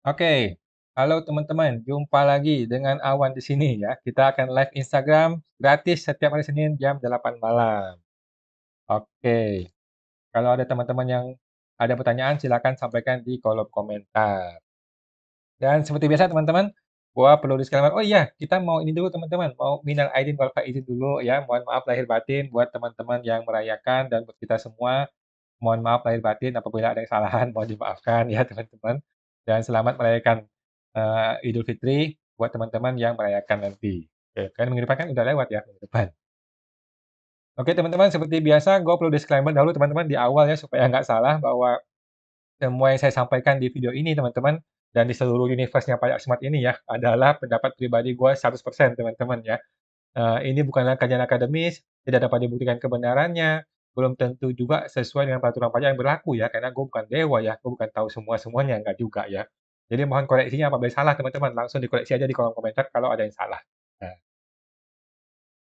Oke, halo teman-teman, jumpa lagi dengan Awan di sini ya. Kita akan live Instagram gratis setiap hari Senin jam 8 malam. Oke, kalau ada teman-teman yang ada pertanyaan silakan sampaikan di kolom komentar. Dan seperti biasa teman-teman, gua perlu disclaimer. Oh iya, kita mau ini dulu teman-teman, mau minal aidin wal faizin dulu ya. Mohon maaf lahir batin buat teman-teman yang merayakan dan buat kita semua. Mohon maaf lahir batin apabila ada kesalahan, mohon dimaafkan ya teman-teman. Dan selamat merayakan Idul Fitri buat teman-teman yang merayakan nanti. Oke, kan minggu depan kan udah lewat ya minggu depan. Oke teman-teman, seperti biasa gue perlu disclaimer dahulu teman-teman di awal ya supaya nggak salah bahwa semua yang saya sampaikan di video ini teman-teman dan di seluruh universe-nya Pajak Smart ini ya adalah pendapat pribadi gue 100% teman-teman ya. Ini bukanlah kajian akademis, tidak dapat dibuktikan kebenarannya, belum tentu juga sesuai dengan peraturan pajak yang berlaku ya, karena gue bukan dewa ya, gue bukan tahu semua-semuanya, enggak juga ya. Jadi mohon koreksinya apabila salah teman-teman, langsung dikoreksi aja di kolom komentar kalau ada yang salah. Nah,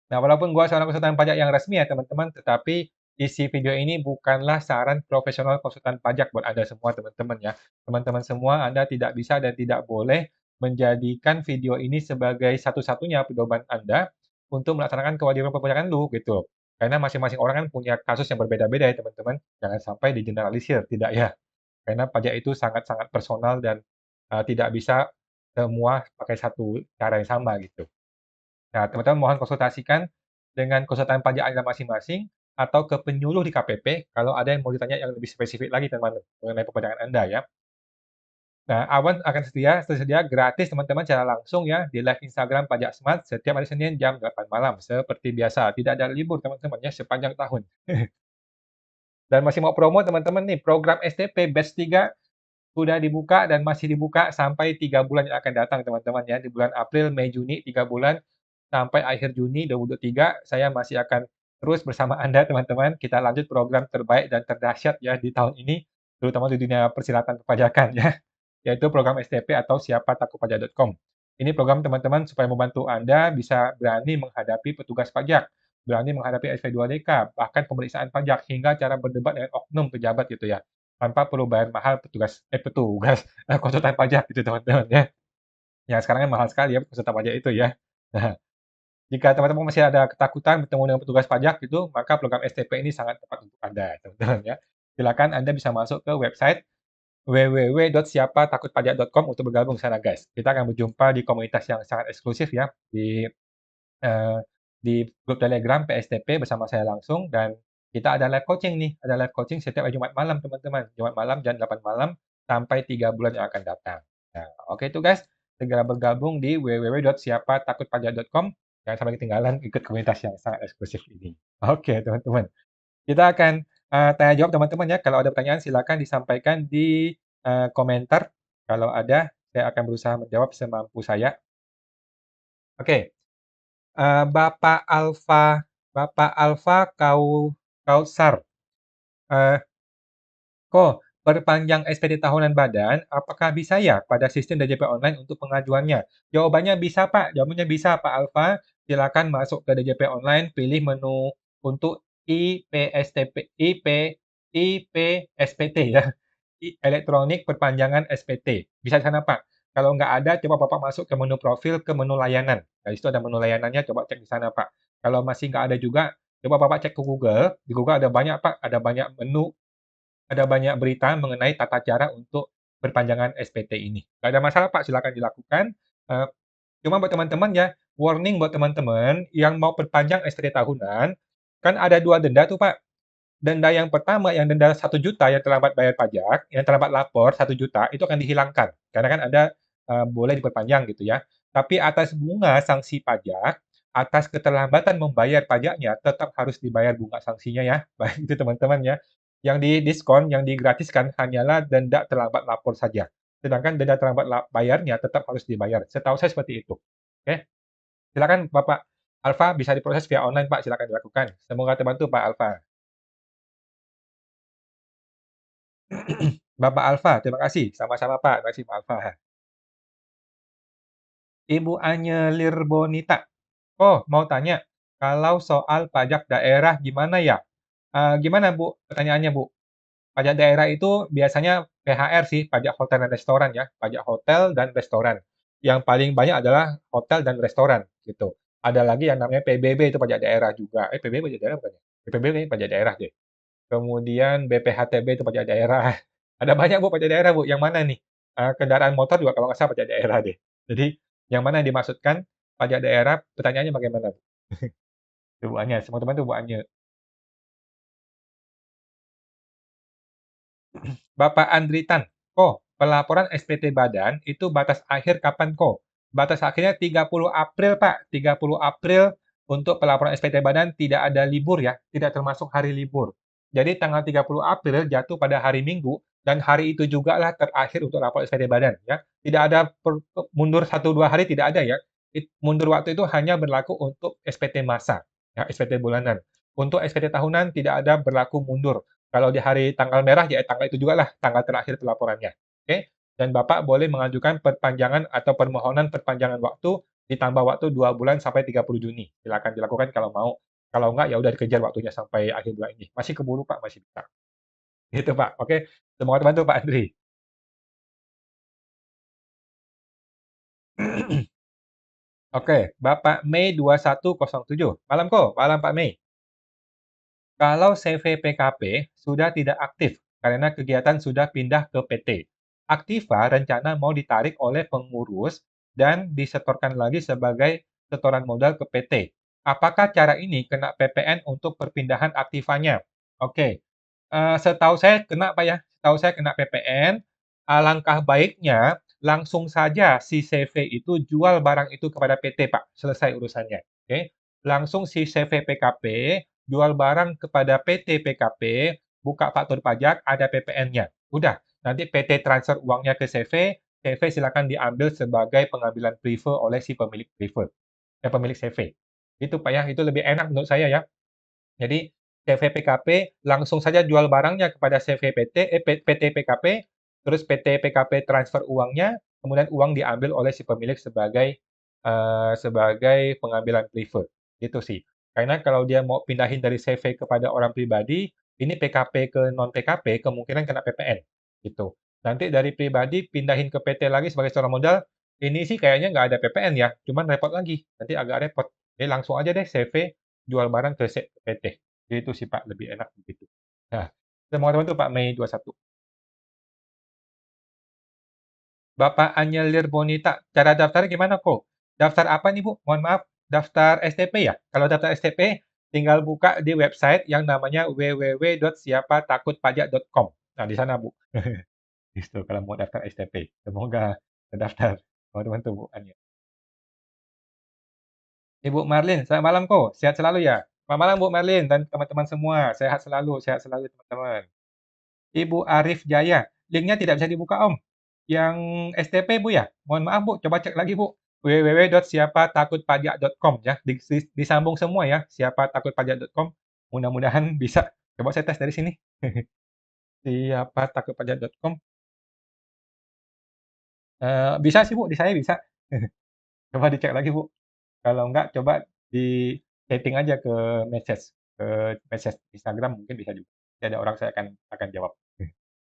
Nah, walaupun gua seorang konsultan pajak yang resmi ya teman-teman, tetapi isi video ini bukanlah saran profesional konsultan pajak buat Anda semua teman-teman ya. Teman-teman semua Anda tidak bisa dan tidak boleh menjadikan video ini sebagai satu-satunya pedoman Anda untuk melaksanakan kewajiban perpajakan lu gitu. Karena masing-masing orang kan punya kasus yang berbeda-beda ya teman-teman. Jangan sampai digeneralisir, tidak ya. Karena pajak itu sangat-sangat personal dan tidak bisa semua pakai satu cara yang sama gitu. Nah, teman-teman mohon konsultasikan dengan konsultan pajak Anda masing-masing atau ke penyuluh di KPP kalau ada yang mau ditanya yang lebih spesifik lagi teman-teman mengenai perpajakan Anda ya. Nah, Awan akan tersedia gratis teman-teman secara langsung ya di live Instagram Pajak Smart setiap hari Senin jam 8 malam seperti biasa. Tidak ada libur teman-teman ya sepanjang tahun. Dan masih mau promo teman-teman nih, program STP Batch 3 sudah dibuka dan masih dibuka sampai 3 bulan yang akan datang teman-teman ya. Di bulan April, Mei, Juni 3 bulan sampai akhir Juni 2023 saya masih akan terus bersama Anda teman-teman. Kita lanjut program terbaik dan terdahsyat ya di tahun ini terutama di dunia persilatan perpajakan ya, yaitu program STP atau siapatakutpajak.com. Ini program teman-teman supaya membantu Anda bisa berani menghadapi petugas pajak, berani menghadapi SV2DK, bahkan pemeriksaan pajak hingga cara berdebat dengan oknum pejabat gitu ya tanpa perlu bayar mahal petugas konsultan pajak gitu teman-teman ya. Yang sekarang kan mahal sekali ya konsultan pajak itu ya. Nah, jika teman-teman masih ada ketakutan bertemu dengan petugas pajak gitu, maka program STP ini sangat tepat untuk Anda, teman-teman ya. Silakan Anda bisa masuk ke website www.siapatakutpajak.com untuk bergabung di sana, guys. Kita akan berjumpa di komunitas yang sangat eksklusif ya, eh, di grup Telegram PSTP bersama saya langsung dan kita ada live coaching nih, ada live coaching setiap hari Jumat malam teman-teman, Jumat malam jam 8 malam sampai 3 bulan yang akan datang. Nah, oke itu guys, segera bergabung di www.siapatakutpajak.com. Jangan sampai ketinggalan ikut komunitas yang sangat eksklusif ini. Oke teman-teman, kita akan tanya jawab teman-teman ya. Kalau ada pertanyaan silakan disampaikan di komentar. Kalau ada, saya akan berusaha menjawab semampu saya. Oke, Bapak Alfa Kausar, eee, perpanjang SPT tahunan badan, apakah bisa ya pada sistem DJP online untuk pengajuannya? Jawabannya bisa, Pak. Jawabannya bisa, Pak Alfa. Silakan masuk ke DJP online, pilih menu untuk IPSTP, IPSPT ya, elektronik perpanjangan SPT. Bisa di sana, Pak. Kalau nggak ada, coba Bapak masuk ke menu profil, ke menu layanan. Nah, di situ ada menu layanannya, coba cek di sana, Pak. Kalau masih nggak ada juga, coba Bapak cek ke Google. Di Google ada banyak, Pak. Ada banyak berita mengenai tata cara untuk perpanjangan SPT ini. Nggak ada masalah, Pak. Silakan dilakukan. Eh, Cuma buat teman-teman ya, warning buat teman-teman yang mau perpanjang SPT tahunan, kan ada dua denda tuh, Pak. Denda yang pertama, yang denda 1 juta yang terlambat bayar pajak, yang terlambat lapor 1 juta, itu akan dihilangkan. Karena kan ada boleh diperpanjang gitu ya. Tapi atas bunga sanksi pajak, atas keterlambatan membayar pajaknya, tetap harus dibayar bunga sanksinya ya. Baik itu teman-teman ya. Yang didiskon, yang digratiskan hanyalah denda terlambat lapor saja. Sedangkan denda terlambat bayarnya tetap harus dibayar. Setahu saya seperti itu. Oke, silakan Bapak Alfa bisa diproses via online Pak, silakan dilakukan. Semoga terbantu Pak Alfa. Bapak Alfa, terima kasih. Sama-sama Pak, terima kasih Pak Alfa. Ibu Anye Lirbonita. Oh, mau tanya, kalau soal pajak daerah gimana ya? Gimana Bu pertanyaannya Bu? Pajak daerah itu biasanya PHR sih, pajak hotel dan restoran ya, pajak hotel dan restoran. Yang paling banyak adalah hotel dan restoran gitu. Ada lagi yang namanya PBB itu pajak daerah juga. PBB pajak daerah bukan ya? PBB kayaknya pajak daerah deh. Kemudian BPHTB itu pajak daerah. Ada banyak Bu pajak daerah Bu. Yang mana nih? Kendaraan motor juga kalau nggak salah pajak daerah deh. Jadi yang mana yang dimaksudkan pajak daerah? Pertanyaannya bagaimana Bu? Itu Bu Anya. Semua teman itu Bu Anya. Bapak Andritan, pelaporan SPT Badan itu batas akhir kapan Batas akhirnya 30 April Pak, 30 April untuk pelaporan SPT Badan tidak ada libur ya, tidak termasuk hari libur. Jadi tanggal 30 April jatuh pada hari Minggu dan hari itu juga lah terakhir untuk lapor SPT Badan ya. Tidak ada mundur 1-2 hari tidak ada ya. Mundur waktu itu hanya berlaku untuk SPT masa, ya, SPT bulanan. Untuk SPT tahunan tidak ada berlaku mundur. Kalau di hari tanggal merah, ya tanggal itu juga lah tanggal terakhir pelaporannya. Oke? Dan Bapak boleh mengajukan perpanjangan atau permohonan perpanjangan waktu ditambah waktu 2 bulan sampai 30 Juni. Silakan dilakukan kalau mau. Kalau enggak, ya udah dikejar waktunya sampai akhir bulan ini. Masih keburu, Pak, masih bisa. Gitu, Pak. Oke. Semoga terbantu, Pak Andri. Oke, Bapak Mei 2107. Malam kok, malam Pak Mei. Kalau CV PKP sudah tidak aktif karena kegiatan sudah pindah ke PT, Aktiva rencana mau ditarik oleh pengurus dan disetorkan lagi sebagai setoran modal ke PT. Apakah cara ini kena PPN untuk perpindahan aktivanya? Oke, setahu saya kena Pak ya, setahu saya kena PPN. Alangkah baiknya langsung saja si CV itu jual barang itu kepada PT Pak, selesai urusannya. Oke, langsung si CV PKP jual barang kepada PT PKP, buka faktur pajak, ada PPN-nya. Udah, nanti PT transfer uangnya ke CV, CV silakan diambil sebagai pengambilan prive oleh si pemilik prive, pemilik CV. Itu Pak ya, itu lebih enak menurut saya ya. Jadi CV PKP langsung saja jual barangnya kepada CV PT, PT PKP, terus PT PKP transfer uangnya, kemudian uang diambil oleh si pemilik sebagai pengambilan prive. Gitu sih. Karena kalau dia mau pindahin dari CV kepada orang pribadi, ini PKP ke non PKP kemungkinan kena PPN. Gitu. Nanti dari pribadi pindahin ke PT lagi sebagai seorang modal, ini sih kayaknya nggak ada PPN ya, cuman repot lagi. Nanti agak repot. Jadi langsung aja deh CV jual barang ke PT. Itu sih Pak, lebih enak begitu. Nah, semoga teman tuh Pak Mei 21. Bapak Anyelir Bonita, cara daftarnya gimana kok? Daftar apa nih Bu? Mohon maaf, daftar STP ya? Kalau daftar STP, tinggal buka di website yang namanya www.siapatakutpajak.com. Nah, di sana Bu. Itu kalau mau daftar STP. Semoga terdaftar. Teman-teman tuh Bu Anya. Ibu Marlin, selamat malam kok. Sehat selalu ya? Selamat malam Bu Marlin dan teman-teman semua. Sehat selalu teman-teman. Ibu Arif Jaya, linknya tidak bisa dibuka Om. Yang STP Bu ya? Mohon maaf Bu, coba cek lagi Bu. www.siapatakutpajak.com ya. Disambung semua ya, siapatakutpajak.com. Mudah-mudahan bisa. Coba saya tes dari sini. siapatakutpajak.com. Bisa sih Bu, di saya bisa. Coba dicek lagi Bu. Kalau enggak, coba di setting aja ke message Instagram mungkin bisa juga. Nanti ada orang saya akan jawab.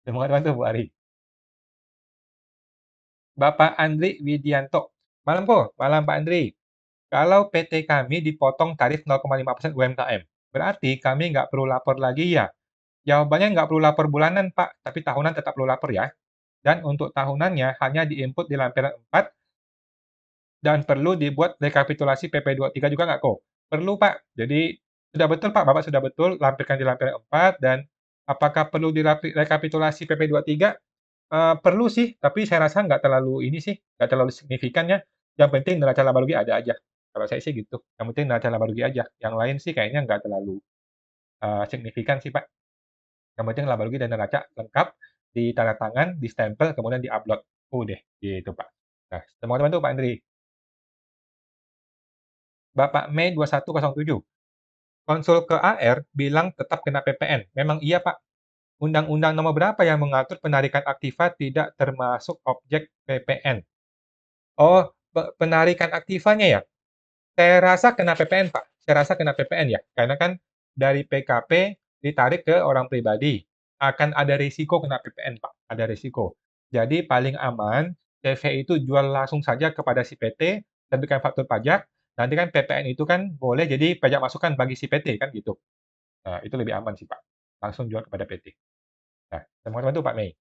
Semoga bantu Bu Ari. Bapak Andri Widianto. Malam kok, malam Pak Andri. Kalau PT kami dipotong tarif 0,5% UMKM, berarti kami nggak perlu lapor lagi ya? Jawabannya nggak perlu lapor bulanan, Pak, tapi tahunan tetap perlu lapor ya. Dan untuk tahunannya hanya diinput di lampiran 4 dan perlu dibuat rekapitulasi PP23 juga nggak kok? Perlu, Pak. Jadi, sudah betul, Pak. Bapak sudah betul, lampirkan di lampiran 4, dan apakah perlu direkapitulasi PP23? Perlu sih, tapi saya rasa nggak terlalu ini sih, nggak terlalu signifikan ya. Yang penting neraca laba rugi ada aja. Kalau saya sih gitu. Yang penting neraca laba rugi aja. Yang lain sih kayaknya nggak terlalu signifikan sih, Pak. Yang penting laba rugi dan neraca lengkap, ditanda tangan, distempel, kemudian diupload. Udah, gitu, Pak. Nah, teman-teman tuh Pak Andri. Bapak Mei 2107. Konsul ke AR bilang tetap kena PPN. Memang iya, Pak. Undang-undang nomor berapa yang mengatur penarikan aktiva tidak termasuk objek PPN? Oh, penarikan aktivanya ya? Saya rasa kena PPN, Pak. Saya rasa kena PPN ya. Karena kan dari PKP ditarik ke orang pribadi. akan ada risiko kena PPN, Pak, ada risiko. Jadi paling aman, CV itu jual langsung saja kepada si PT, terbitkan faktur pajak, nanti kan PPN itu kan boleh jadi pajak masukan bagi si PT, kan gitu. Nah, itu lebih aman sih, Pak. Langsung jual kepada PT. Nah, teman-teman tuh Pak Mei.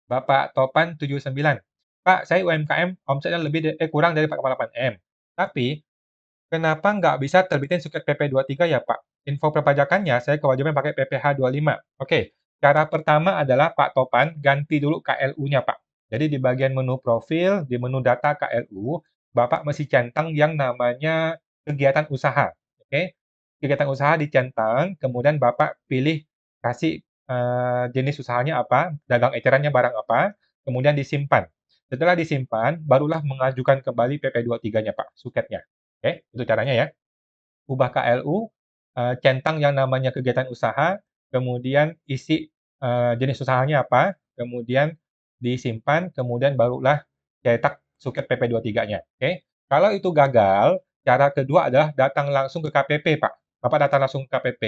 Bapak Topan 79. Pak, saya UMKM, omsetnya kurang dari 4,8 M. Tapi, kenapa nggak bisa terbitin suket PP 23 ya, Pak? Info perpajakannya, saya kewajiban pakai PPh 25. Oke, cara pertama adalah Pak Topan ganti dulu KLU-nya, Pak. Jadi di bagian menu profil, di menu data KLU, Bapak mesti centang yang namanya kegiatan usaha. Oke, kegiatan usaha dicentang, kemudian Bapak pilih kasih jenis usahanya apa, dagang ecerannya barang apa, kemudian disimpan. Setelah disimpan, barulah mengajukan kembali PP 23-nya, Pak, suketnya. Oke, itu caranya ya. Ubah KLU, centang yang namanya kegiatan usaha, kemudian isi jenis usahanya apa, kemudian disimpan, kemudian barulah cetak suket PP 23-nya. Oke. Kalau itu gagal, cara kedua adalah datang langsung ke KPP, Pak. Bapak datang langsung ke KPP,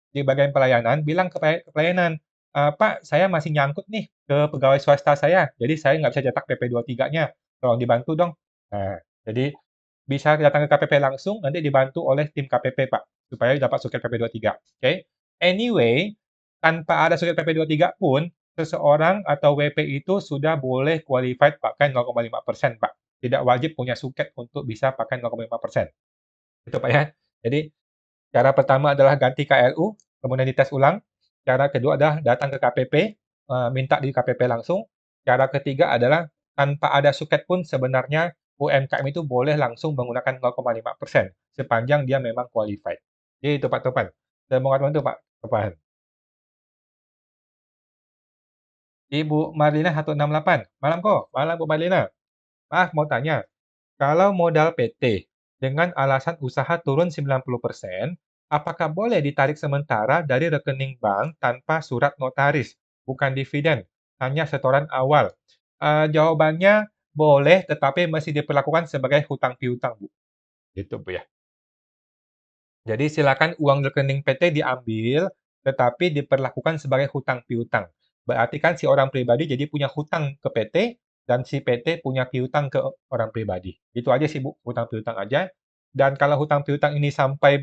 di bagian pelayanan, bilang ke pelayanan, Pak, saya masih nyangkut nih ke pegawai swasta saya, jadi saya nggak bisa cetak PP 23-nya. Tolong dibantu dong. Nah, jadi bisa datang ke KPP langsung, nanti dibantu oleh tim KPP, Pak, supaya dapat suket PP 23. Oke. Anyway, tanpa ada suket PP 23 pun, seseorang atau WP itu sudah boleh qualified pakai 0,5%, Pak. Tidak wajib punya suket untuk bisa pakai 0,5%. Itu, Pak ya. Jadi, cara pertama adalah ganti KLU, kemudian dites ulang. Cara kedua adalah datang ke KPP, minta di KPP langsung. Cara ketiga adalah tanpa ada suket pun sebenarnya UMKM itu boleh langsung menggunakan 0,5% sepanjang dia memang qualified. Jadi itu Pak Topan. Saya mau bantu Pak Topan. Ibu Marlina 168. Malam kok. Malam Bu Marlina. Maaf mau tanya. Kalau modal PT dengan alasan usaha turun 90%, apakah boleh ditarik sementara dari rekening bank tanpa surat notaris, bukan dividen, hanya setoran awal? Jawabannya boleh, tetapi masih diperlakukan sebagai hutang piutang, Bu. Gitu, Bu ya. Jadi silakan uang rekening PT diambil, tetapi diperlakukan sebagai hutang piutang. Berarti kan si orang pribadi jadi punya hutang ke PT, dan si PT punya piutang ke orang pribadi. Itu aja sih Bu, hutang piutang aja. Dan kalau hutang piutang ini sampai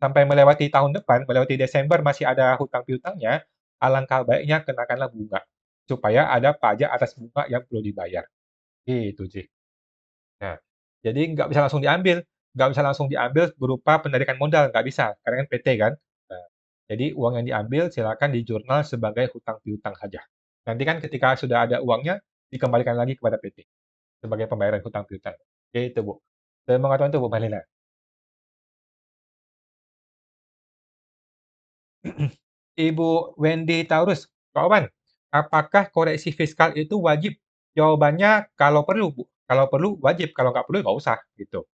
melewati tahun depan, melewati Desember masih ada hutang piutangnya, alangkah baiknya kenakanlah bunga. Supaya ada pajak atas bunga yang perlu dibayar. Gitu sih. Nah, jadi nggak bisa langsung diambil berupa penarikan modal, nggak bisa, karena kan PT kan. Nah, jadi uang yang diambil silakan di jurnal sebagai hutang piutang saja. Nanti kan ketika sudah ada uangnya, dikembalikan lagi kepada PT sebagai pembayaran hutang piutang. Itu Bu. Saya mengatakan itu Bu Malina. Ibu Wendy Taurus, kawan, apakah koreksi fiskal itu wajib? Jawabannya kalau perlu Bu. Kalau perlu wajib, kalau nggak perlu nggak usah gitu.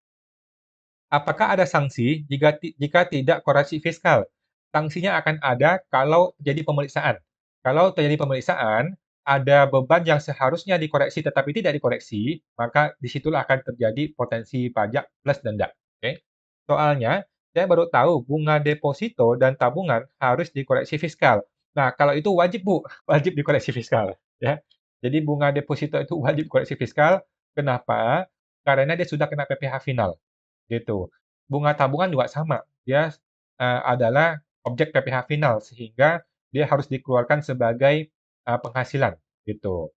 Apakah ada sanksi jika tidak koreksi fiskal? Sanksinya akan ada kalau terjadi pemeriksaan. Kalau terjadi pemeriksaan, ada beban yang seharusnya dikoreksi tetapi tidak dikoreksi, maka disitulah akan terjadi potensi pajak plus denda. Oke? Soalnya, saya baru tahu bunga deposito dan tabungan harus dikoreksi fiskal. Nah, kalau itu wajib Bu, wajib dikoreksi fiskal. Ya. Jadi bunga deposito itu wajib koreksi fiskal. Kenapa? Karena dia sudah kena PPh final. Gitu. Bunga tabungan juga sama, dia, adalah objek PPh final sehingga dia harus dikeluarkan sebagai, penghasilan, gitu.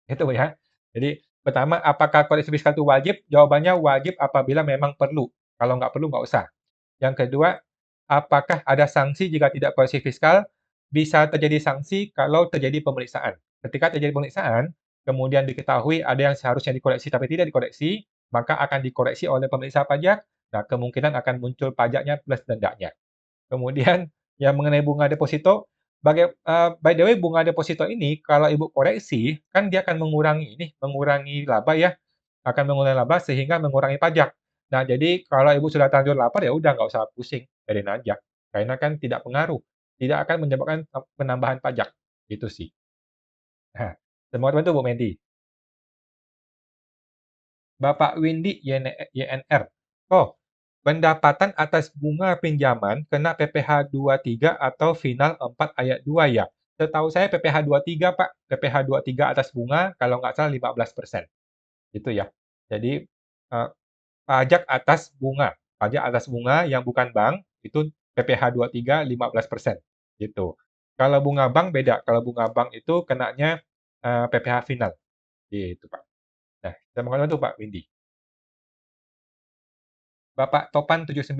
Itu ya. Jadi pertama, apakah koreksi fiskal itu wajib? Jawabannya wajib apabila memang perlu, kalau nggak perlu nggak usah. Yang kedua, apakah ada sanksi jika tidak koreksi fiskal? Bisa terjadi sanksi kalau terjadi pemeriksaan. Ketika terjadi pemeriksaan, kemudian diketahui ada yang seharusnya dikoreksi tapi tidak dikoreksi, maka akan dikoreksi oleh pemeriksa pajak. Nah, kemungkinan akan muncul pajaknya plus dendanya. Kemudian yang mengenai bunga deposito, by the way bunga deposito ini kalau Ibu koreksi, kan dia akan mengurangi laba ya, akan mengurangi laba sehingga mengurangi pajak. Nah, jadi kalau Ibu sudah terlanjur lapor, ya udah nggak usah pusing, biarin aja. Karena kan tidak pengaruh, tidak akan menyebabkan penambahan pajak, gitu sih. Nah, semoga bantu Bu Medi. Bapak Windy YNR. Oh, Pendapatan atas bunga pinjaman kena PPh 23 atau final 4 ayat 2 ya? Setahu saya PPh 23, Pak. PPh 23 atas bunga, kalau nggak salah 15%. Itu ya. Jadi, pajak atas bunga. Pajak atas bunga yang bukan bank, itu PPh 23 15%. Gitu. Kalau bunga bank beda. Kalau bunga bank itu kenanya PPh final. Gitu, Pak. Nah, saya mau tuh Pak Windy. Bapak Topan 79.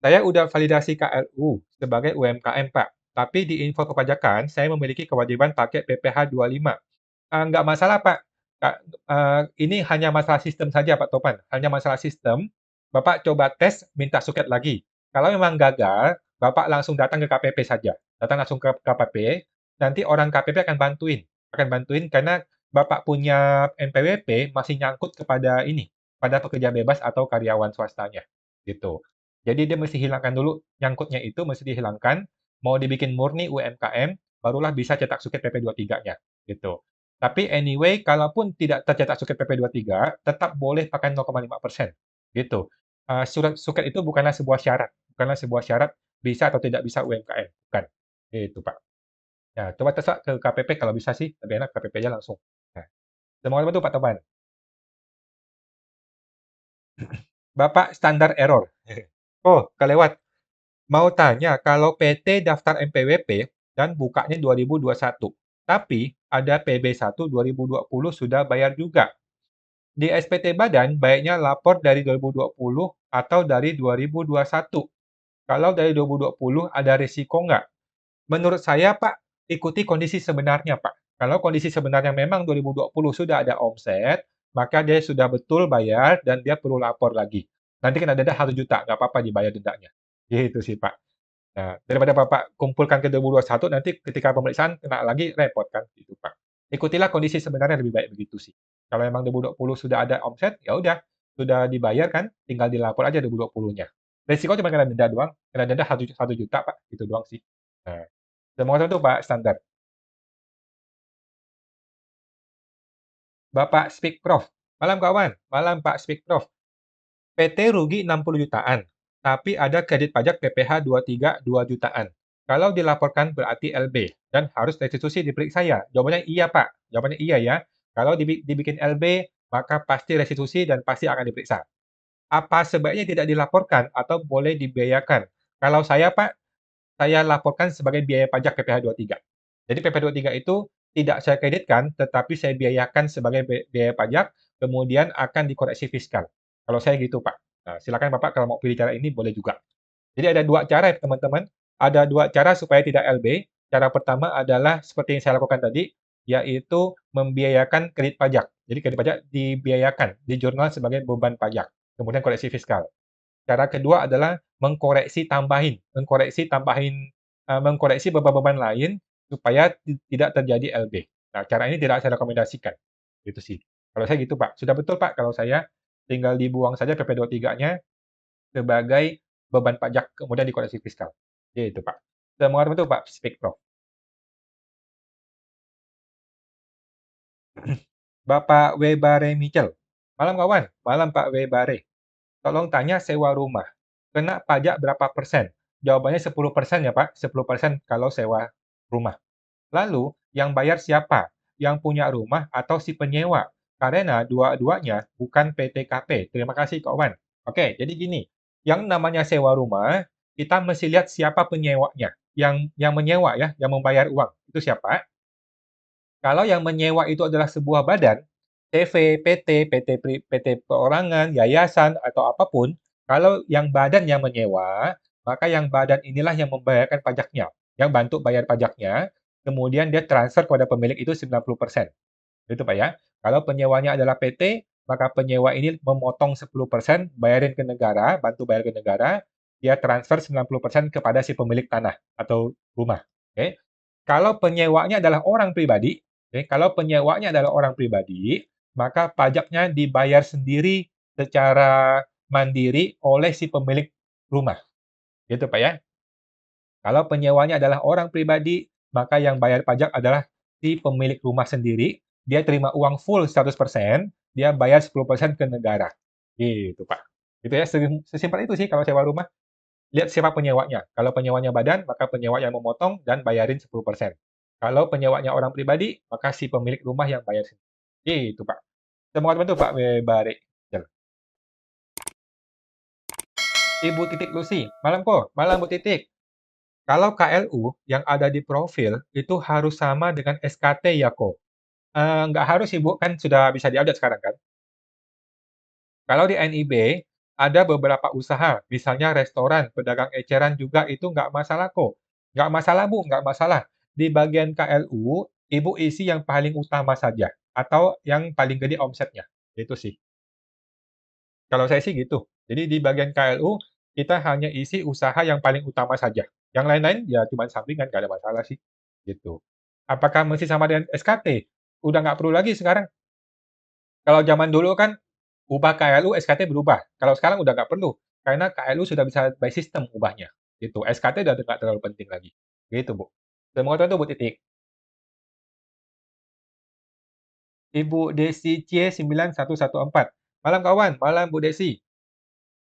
Saya udah validasi KLU sebagai UMKM, Pak. Tapi di info kepajakan, saya memiliki kewajiban pakai PPh 25. Nggak masalah, Pak. Ini hanya masalah sistem saja, Pak Topan. Hanya masalah sistem. Bapak coba tes, minta suket lagi. Kalau memang gagal, Bapak langsung datang ke KPP saja. Datang langsung ke KPP, nanti orang KPP akan bantuin. Akan bantuin karena Bapak punya NPWP masih nyangkut kepada ini, pada pekerja bebas atau karyawan swastanya. Gitu. Jadi dia mesti hilangkan dulu, nyangkutnya itu mesti dihilangkan, mau dibikin murni UMKM, barulah bisa cetak suket PP23-nya. Gitu. Tapi anyway, kalaupun tidak tercetak suket PP23, tetap boleh pakai 0,5%. Gitu. Surat suket itu bukanlah sebuah syarat. Bukanlah sebuah syarat bisa atau tidak bisa UMKM. Bukan. Itu, Pak. Nah, coba tes Pak, ke KPP kalau bisa sih. Lebih enak KPP aja langsung. Nah, semoga membantu Pak Topan. Bapak standar error. Oh, kelewat. Mau tanya, kalau PT daftar NPWP dan bukanya 2021, tapi ada PB1 2020 sudah bayar juga. Di SPT Badan, baiknya lapor dari 2020 atau dari 2021. Kalau dari 2020 ada risiko nggak? Menurut saya, Pak, ikuti kondisi sebenarnya, Pak. Kalau kondisi sebenarnya memang 2020 sudah ada omset, maka dia sudah betul bayar dan dia perlu lapor lagi. Nanti kena denda 1 juta, nggak apa-apa dibayar dendanya. Gitu sih, Pak. Nah, daripada Bapak kumpulkan ke 2021, nanti ketika pemeriksaan kena lagi repot kan, gitu Pak. Ikutilah kondisi sebenarnya lebih baik begitu sih. Kalau memang 2020 sudah ada omset, ya udah, sudah dibayar kan, tinggal dilapor aja 2020-nya. Resiko cuma kena denda doang, kena denda 1 juta Pak, itu doang sih. Nah, semoga itu Pak standar. Bapak Speak Prof. Malam kawan, malam Pak Speak Prof. PT rugi 60 jutaan, tapi ada kredit pajak PPh 23 2 jutaan. Kalau dilaporkan berarti LB dan harus restitusi diperiksa ya? Jawabannya iya, Pak. Jawabannya iya ya. Kalau dibikin LB, maka pasti restitusi dan pasti akan diperiksa. Apa sebaiknya tidak dilaporkan atau boleh dibiayakan? Kalau saya, Pak, saya laporkan sebagai biaya pajak PPh 23. Jadi PPh 23 itu tidak saya kreditkan, tetapi saya biayakan sebagai biaya pajak, kemudian akan dikoreksi fiskal. Kalau saya gitu, Pak. Nah, silakan Bapak kalau mau pilih cara ini boleh juga. Jadi ada dua cara ya, teman-teman. Ada dua cara supaya tidak LB. Cara pertama adalah seperti yang saya lakukan tadi, yaitu membiayakan kredit pajak. Jadi kredit pajak dibiayakan di jurnal sebagai beban pajak. Kemudian koreksi fiskal. Cara kedua adalah mengkoreksi beban-beban lain supaya tidak terjadi LB. Nah, cara ini tidak saya rekomendasikan. Itu sih. Kalau saya gitu, Pak. Sudah betul, Pak. Kalau saya tinggal dibuang saja PP23-nya sebagai beban pajak, kemudian dikoreksi fiskal. Gitu, Pak. Semoga betul, Pak. Speak Prof. Bapak Webare Michel. Malam, kawan. Malam, Pak Webare. Tolong tanya sewa rumah. Kena pajak berapa persen? Jawabannya 10% ya, Pak. 10% kalau sewa rumah. Lalu, yang bayar siapa? Yang punya rumah atau si penyewa? Karena dua-duanya bukan PTKP. Terima kasih, Kak Wan. Oke, jadi gini. Yang namanya sewa rumah, kita mesti lihat siapa penyewanya. Yang menyewa ya, yang membayar uang. Itu siapa? Kalau yang menyewa itu adalah sebuah badan, CV, PT perorangan, yayasan, atau apapun, kalau yang badan yang menyewa, maka yang badan inilah yang membayarkan pajaknya, yang bantu bayar pajaknya, kemudian dia transfer kepada pemilik itu 90%. Gitu Pak ya. Kalau penyewanya adalah PT, maka penyewa ini memotong 10%, bayarin ke negara, bantu bayar ke negara, dia transfer 90% kepada si pemilik tanah atau rumah. Oke. Kalau penyewanya adalah orang pribadi, oke, kalau penyewanya adalah orang pribadi, maka pajaknya dibayar sendiri secara mandiri oleh si pemilik rumah. Gitu Pak ya. Kalau penyewanya adalah orang pribadi, maka yang bayar pajak adalah si pemilik rumah sendiri. Dia terima uang full 100%, dia bayar 10% ke negara. Gitu, Pak. Gitu ya, sesimpel itu sih kalau sewa rumah. Lihat siapa penyewanya. Kalau penyewanya badan, maka penyewa yang memotong dan bayarin 10%. Kalau penyewanya orang pribadi, maka si pemilik rumah yang bayar sendiri. Gitu, Pak. Semoga membantu, Pak Webare. Ibu Titik Lucy. Malam kok, malam Bu Titik. Kalau KLU yang ada di profil itu harus sama dengan SKT ya kok. Nggak harus Ibu, kan sudah bisa diupdate sekarang kan. Kalau di NIB, ada beberapa usaha, misalnya restoran, pedagang eceran juga itu nggak masalah kok. Nggak masalah Bu, nggak masalah. Di bagian KLU, Ibu isi yang paling utama saja, atau yang paling gede omsetnya. Itu sih. Kalau saya sih gitu. Jadi di bagian KLU, kita hanya isi usaha yang paling utama saja. Yang lain-lain ya cuma sampingan, nggak ada masalah sih. Gitu. Apakah masih sama dengan SKT? Udah nggak perlu lagi sekarang. Kalau zaman dulu kan ubah KLU, SKT berubah. Kalau sekarang udah nggak perlu, karena KLU sudah bisa by system ubahnya. Gitu. SKT udah nggak terlalu penting lagi. Gitu, Bu. Semoga itu Bu Titik. Ibu Desi C9114. Malam kawan, malam Bu Desi.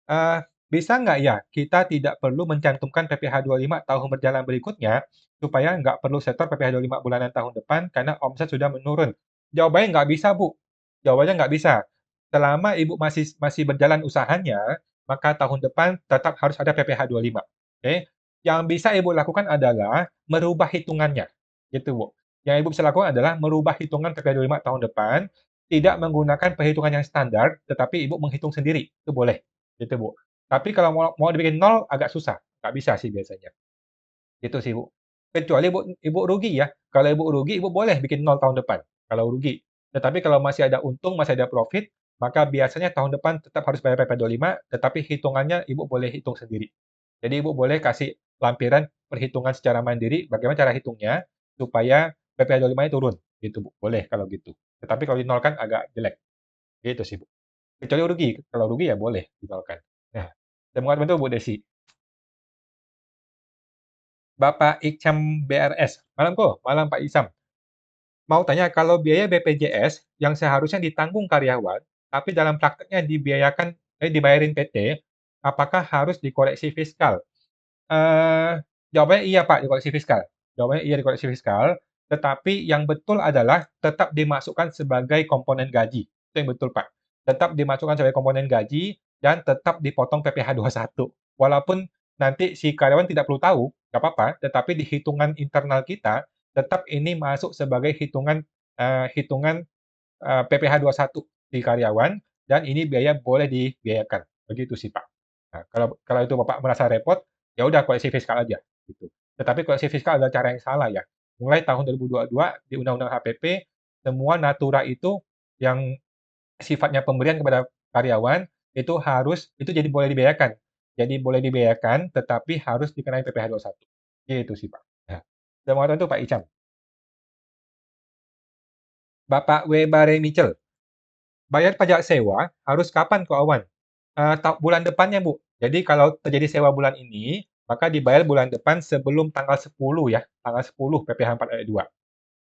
Eh, Bisa nggak ya kita tidak perlu mencantumkan PPh 25 tahun berjalan berikutnya supaya nggak perlu setor PPh 25 bulanan tahun depan karena omset sudah menurun? Jawabannya nggak bisa, Bu. Jawabannya nggak bisa. Selama Ibu masih masih berjalan usahanya, maka tahun depan tetap harus ada PPh 25. Oke? Yang bisa Ibu lakukan adalah merubah hitungannya. Gitu, Bu. Yang Ibu bisa lakukan adalah merubah hitungan PPh 25 tahun depan, tidak menggunakan perhitungan yang standar, tetapi Ibu menghitung sendiri. Itu boleh. Gitu, Bu. Tapi kalau mau dibikin nol agak susah, nggak bisa sih biasanya. Gitu sih, Bu. Kecuali Ibu rugi ya. Kalau Ibu rugi, Ibu boleh bikin nol tahun depan, kalau rugi. Tetapi kalau masih ada untung, masih ada profit, maka biasanya tahun depan tetap harus bayar PP25, tetapi hitungannya Ibu boleh hitung sendiri. Jadi Ibu boleh kasih lampiran perhitungan secara mandiri, bagaimana cara hitungnya, supaya PP25-nya turun. Gitu, Bu. Boleh kalau gitu. Tetapi kalau dinolkan agak jelek. Gitu sih, Bu. Kecuali rugi. Kalau rugi ya boleh dinolkan. Nah, semoga membantu Bu Desi. Bapak Ikam BRS. Malam kok, malam Pak Isam. Mau tanya, kalau biaya BPJS yang seharusnya ditanggung karyawan, tapi dalam prakteknya dibayarin PT, apakah harus dikoreksi fiskal? Jawabannya iya Pak, dikoreksi fiskal. Jawabannya iya dikoreksi fiskal, tetapi yang betul adalah tetap dimasukkan sebagai komponen gaji. Itu yang betul Pak. Tetap dimasukkan sebagai komponen gaji dan tetap dipotong PPh 21. Walaupun nanti si karyawan tidak perlu tahu, nggak apa-apa, tetapi di hitungan internal kita, tetap ini masuk sebagai hitungan PPh 21 di karyawan, dan ini biaya boleh dibiayakan. Begitu sih Pak. Nah, kalau itu Bapak merasa repot, ya udah koleksi fiskal aja gitu. Tetapi koleksi fiskal adalah cara yang salah ya. Mulai tahun 2022 di Undang-Undang HPP, semua natura itu yang sifatnya pemberian kepada karyawan itu jadi boleh dibiayakan. Jadi boleh dibiayakan, tetapi harus dikenai PPh 21. Gitu sih Pak. Nah, sudah mau itu Pak Icam. Bapak W. Bare Mitchell. Bayar pajak sewa harus kapan kok Awan? Bulan depannya, Bu. Jadi kalau terjadi sewa bulan ini, maka dibayar bulan depan sebelum tanggal 10 ya, tanggal 10 PPh 4 ayat 2.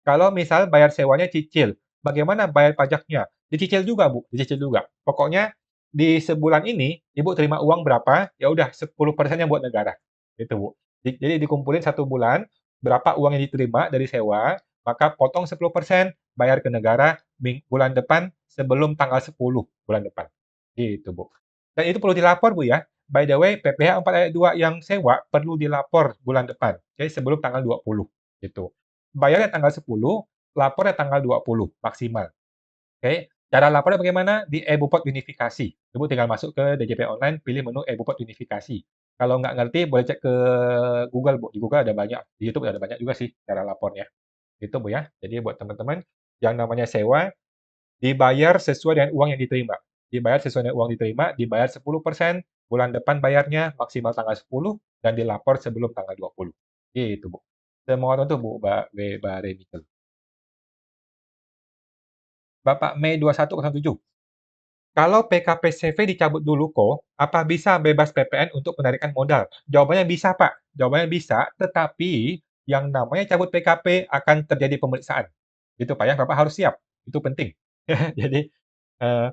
Kalau misal bayar sewanya cicil, bagaimana bayar pajaknya? Dicicil juga, Bu, dicicil juga. Pokoknya di sebulan ini Ibu terima uang berapa, ya udah 10%-nya buat negara. Gitu, Bu. Jadi dikumpulin satu bulan, berapa uang yang diterima dari sewa, maka potong 10%, bayar ke negara bulan depan sebelum tanggal 10 bulan depan. Gitu, Bu. Dan itu perlu dilapor, Bu ya. By the way, PPh 4 ayat 2 yang sewa perlu dilapor bulan depan. Jadi sebelum tanggal 20 gitu. Bayarnya tanggal 10, lapornya tanggal 20 maksimal. Oke. Cara lapornya bagaimana? Di e-Bupot Unifikasi. Ibu tinggal masuk ke DJP Online, pilih menu e-Bupot Unifikasi. Kalau nggak ngerti, boleh cek ke Google, Bu. Di Google ada banyak. Di YouTube ada banyak juga sih cara lapornya. Itu, Bu ya. Jadi buat teman-teman, yang namanya sewa, dibayar sesuai dengan uang yang diterima. Dibayar sesuai dengan uang diterima, dibayar 10%, bulan depan bayarnya maksimal tanggal 10, dan dilapor sebelum tanggal 20. Gitu, Bu. Semoga tentu, Bu, Mbak Reni. Bapak Mei 2107. Kalau PKPCV dicabut dulu kok, apa bisa bebas PPN untuk penarikan modal? Jawabannya bisa, Pak. Jawabannya bisa, tetapi yang namanya cabut PKP akan terjadi pemeriksaan. Gitu, Pak ya. Bapak harus siap. Itu penting. Jadi, eh,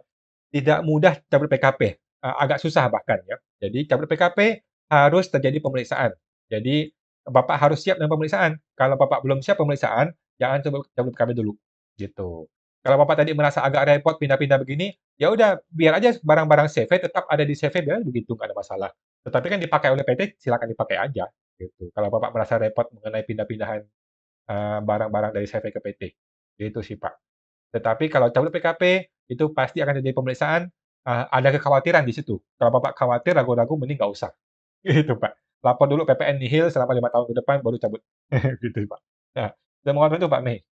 tidak mudah cabut PKP. agak susah bahkan ya. Jadi cabut PKP harus terjadi pemeriksaan. Jadi Bapak harus siap dengan pemeriksaan. Kalau Bapak belum siap pemeriksaan, jangan cabut PKP dulu, gitu. Kalau Bapak tadi merasa agak repot pindah-pindah begini, ya udah biar aja barang-barang CV tetap ada di CV biar begitu, nggak ada masalah. Tetapi kan dipakai oleh PT, silakan dipakai aja, gitu. Kalau Bapak merasa repot mengenai pindah-pindahan barang-barang dari CV ke PT, gitu sih Pak. Tetapi kalau cabut PKP, itu pasti akan terjadi pemeriksaan, ada kekhawatiran di situ. Kalau Bapak khawatir, ragu-ragu, mending nggak usah. Gitu, Pak. Lapor dulu PPN nihil selama 5 tahun ke depan, baru cabut. Gitu, Pak. Nah, saya mau ngomong itu, Pak Mei.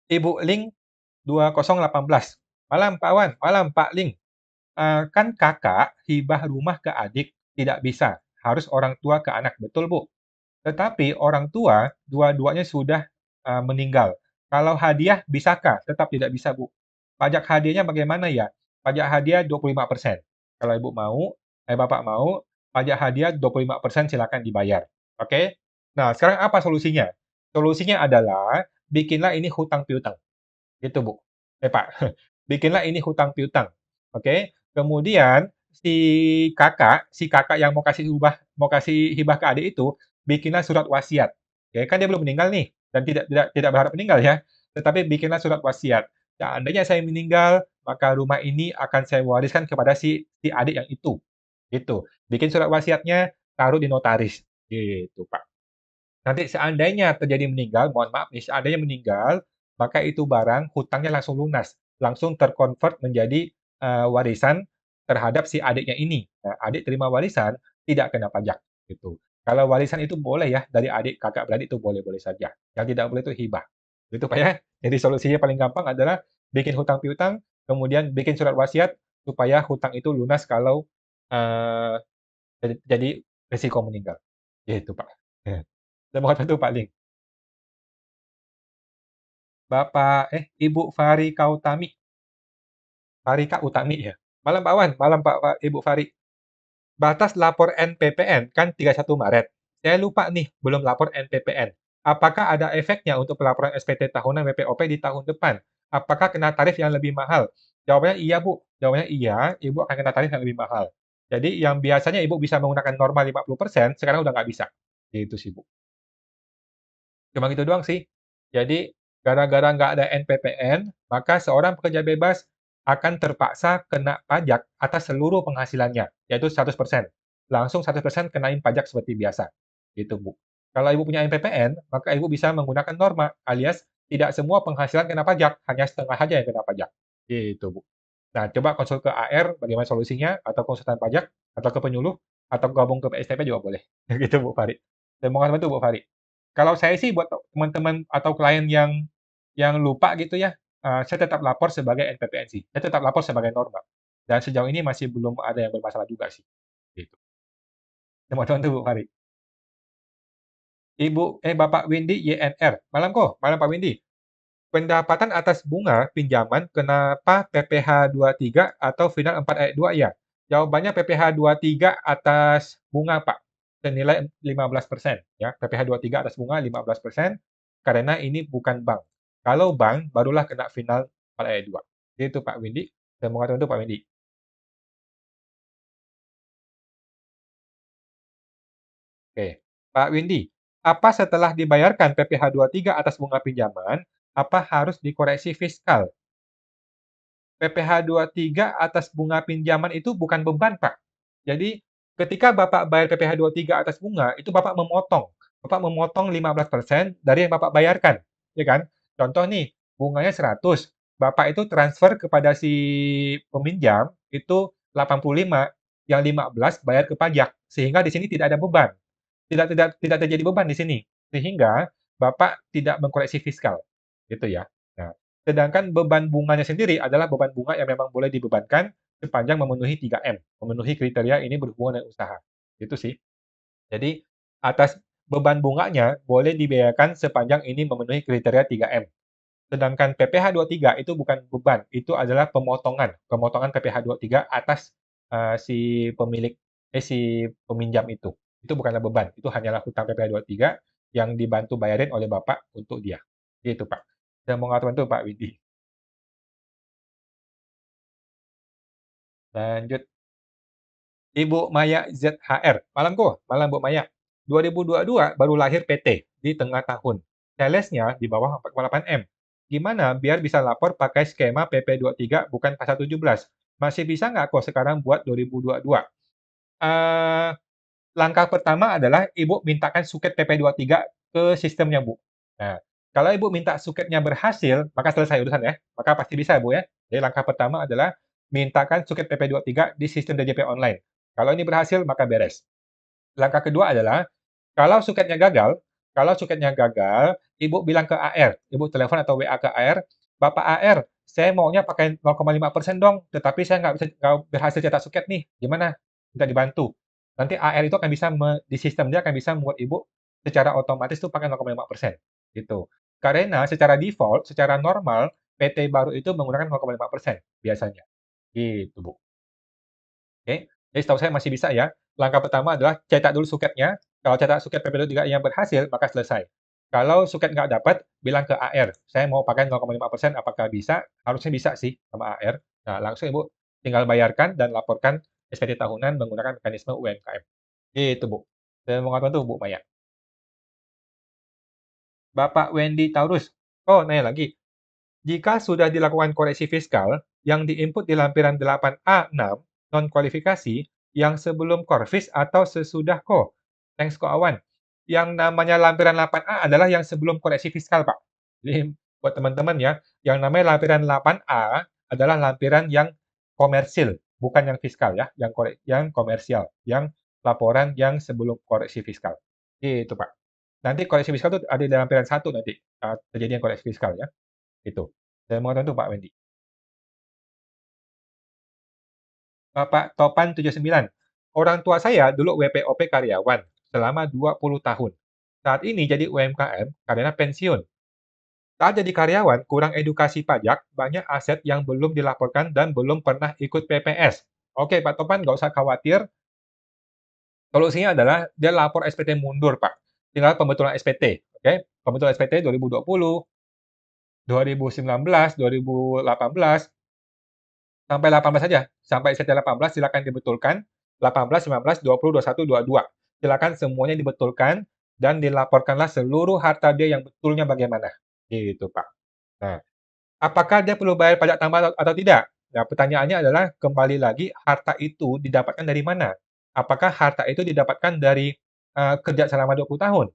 Ibu Ling 2018. Malam, Pak Wan. Malam, Pak Ling. Kan kakak hibah rumah ke adik tidak bisa. Harus orang tua ke anak. Betul, Bu? Tetapi orang tua dua-duanya sudah meninggal. Kalau hadiah bisakah? Tetap tidak bisa, Bu. Pajak hadiahnya bagaimana ya? Pajak hadiah 25%. Kalau Ibu mau, Bapak mau, pajak hadiah 25% silakan dibayar. Oke? Nah, sekarang apa solusinya? Solusinya adalah bikinlah ini hutang piutang. Gitu, Bu. Pak. Bikinlah ini hutang piutang. Oke? Kemudian si kakak yang mau kasih hibah ke adik itu, bikinlah surat wasiat. Oke, kan dia belum meninggal nih dan tidak tidak tidak berharap meninggal ya. Tetapi bikinlah surat wasiat. Seandainya saya meninggal, maka rumah ini akan saya wariskan kepada si adik yang itu. Gitu. Bikin surat wasiatnya, taruh di notaris. Gitu, Pak. Nanti seandainya terjadi meninggal, mohon maaf nih, seandainya meninggal, maka itu barang hutangnya langsung lunas, langsung terkonvert menjadi warisan terhadap si adiknya ini. Nah, adik terima warisan tidak kena pajak gitu. Kalau warisan itu boleh ya dari adik kakak beradik itu boleh-boleh saja. Yang tidak boleh itu hibah. Gitu Pak ya. Jadi solusinya paling gampang adalah bikin hutang piutang, kemudian bikin surat wasiat supaya hutang itu lunas kalau eh, jadi risiko meninggal. Gitu Pak. Terima kasih Pak Ling. Ibu Farika Utami. Farika Utami ya. Malam Pak Wan, malam Ibu Fari. Batas lapor NPPN kan 31 Maret. Saya lupa nih, belum lapor NPPN. Apakah ada efeknya untuk pelaporan SPT tahunan WPOP di tahun depan? Apakah kena tarif yang lebih mahal? Jawabannya iya, Bu. Jawabannya iya, Ibu akan kena tarif yang lebih mahal. Jadi yang biasanya Ibu bisa menggunakan normal 50%, sekarang udah nggak bisa. Gitu sih, Bu. Cuma gitu doang sih. Jadi, gara-gara nggak ada NPPN, maka seorang pekerja bebas akan terpaksa kena pajak atas seluruh penghasilannya, yaitu 100%. Langsung 100% kenain pajak seperti biasa. Gitu, Bu. Kalau Ibu punya NPPN, maka Ibu bisa menggunakan norma, alias tidak semua penghasilan kena pajak, hanya setengah saja yang kena pajak. Gitu, Bu. Nah, coba konsul ke AR bagaimana solusinya, atau konsultan pajak, atau ke penyuluh, atau gabung ke PSTP juga boleh. Gitu, Bu Fari. Terima kasih itu, Bu Fari. Kalau saya sih buat teman-teman atau klien yang lupa gitu ya, saya tetap lapor sebagai NPPN sih. Saya tetap lapor sebagai norma. Dan sejauh ini masih belum ada yang bermasalah juga sih. Gitu. Teman-teman tuh, Bu Fari. Bapak Windy YNR. Malam kok, malam Pak Windy. Pendapatan atas bunga pinjaman kenapa PPh 23 atau final 4 ayat 2 ya? Jawabannya PPh 23 atas bunga, Pak. Senilai 15%. Ya, PPh 23 atas bunga 15% karena ini bukan bank. Kalau bank, barulah kena final 4 ayat 2. Itu Pak Windy. Terima kasih untuk Pak Windy. Oke. Pak Windy, apa setelah dibayarkan PPh 23 atas bunga pinjaman, apa harus dikoreksi fiskal? PPh 23 atas bunga pinjaman itu bukan beban, Pak. Jadi, ketika Bapak bayar PPh 23 atas bunga, itu Bapak memotong. Bapak memotong 15% dari yang Bapak bayarkan. Ya kan? Contoh nih, bunganya 100. Bapak itu transfer kepada si peminjam itu 85, yang 15 bayar ke pajak. Sehingga di sini tidak ada beban. Tidak terjadi beban di sini. Sehingga Bapak tidak mengkoreksi fiskal. Gitu ya. Nah, sedangkan beban bunganya sendiri adalah beban bunga yang memang boleh dibebankan sepanjang memenuhi 3M, memenuhi kriteria ini berhubungan dengan usaha. Itu sih. Jadi, atas beban bunganya boleh dibayarkan sepanjang ini memenuhi kriteria 3M. Sedangkan PPh 23 itu bukan beban, itu adalah pemotongan, pemotongan PPh 23 atas si pemilik si peminjam itu. Itu bukanlah beban, itu hanyalah hutang PPh 23 yang dibantu bayarin oleh Bapak untuk dia. Gitu, Pak. Saya mau ngatur itu Pak Widi. Lanjut. Ibu Maya ZHR. Malamku, malam Bu Maya. 2022 baru lahir PT di tengah tahun. Salesnya di bawah 4,8 M. Gimana biar bisa lapor pakai skema PP23 bukan pasal 17? Masih bisa nggak kok sekarang buat 2022? Eh, Langkah pertama adalah Ibu mintakan suket PP23 ke sistemnya, Bu. Nah, kalau Ibu minta suketnya berhasil, maka selesai urusan ya. Maka pasti bisa, Bu ya. Jadi langkah pertama adalah mintakan suket PP23 di sistem DJP online. Kalau ini berhasil, maka beres. Langkah kedua adalah kalau suketnya gagal, Ibu bilang ke AR, Ibu telepon atau WA ke AR, Bapak AR, saya maunya pakai 0,5% dong, tetapi saya nggak berhasil cetak suket nih, gimana? Minta dibantu. Nanti AR itu akan bisa di sistem dia akan bisa membuat Ibu secara otomatis tuh pakai 0,5%, gitu. Karena secara default, secara normal, PT baru itu menggunakan 0,5% biasanya, gitu Bu. Oke, jadi setahu saya masih bisa ya. Langkah pertama adalah cetak dulu suketnya. Kalau cetak suket PP23 yang berhasil, maka selesai. Kalau suket nggak dapat, bilang ke AR, saya mau pakai 0,5%, apakah bisa? Harusnya bisa sih sama AR. Nah, langsung Ibu tinggal bayarkan dan laporkan SPT tahunan menggunakan mekanisme UMKM. Gitu, Bu. Dan mau ngapain tuh, Bu Maya? Bapak Wendy Taurus. Oh, nanya lagi. Jika sudah dilakukan koreksi fiskal yang diinput di lampiran 8A6 non-kualifikasi yang sebelum korvis atau sesudah ko. Thanks Ko Awan. Yang namanya lampiran 8A adalah yang sebelum koreksi fiskal, Pak. Jadi buat teman-teman ya, yang namanya lampiran 8A adalah lampiran yang komersil, bukan yang fiskal ya, yang komersial, yang laporan yang sebelum koreksi fiskal. Gitu, Pak. Nanti koreksi fiskal itu ada di lampiran satu nanti, terjadinya koreksi fiskal ya. Itu. Saya mau tahu Pak Wendy. Bapak Topan 79. Orang tua saya dulu WPOP karyawan selama 20 tahun. Saat ini jadi UMKM karena pensiun. Saat jadi karyawan, kurang edukasi pajak, banyak aset yang belum dilaporkan dan belum pernah ikut PPS. Oke, Pak Topan, nggak usah khawatir. Solusinya adalah dia lapor SPT mundur, Pak. Tinggal pembetulan SPT. Oke, pembetulan SPT 2020, 2019, 2018, sampai 18 saja. Sampai SPT 18 silakan dibetulkan. 18, 19, 20, 21, 22. Silakan semuanya dibetulkan dan dilaporkanlah seluruh harta dia yang betulnya bagaimana. Gitu, Pak. Nah, apakah dia perlu bayar pajak tambah atau tidak? Nah, pertanyaannya adalah kembali lagi harta itu didapatkan dari mana? Apakah harta itu didapatkan dari kerja selama 20 tahun?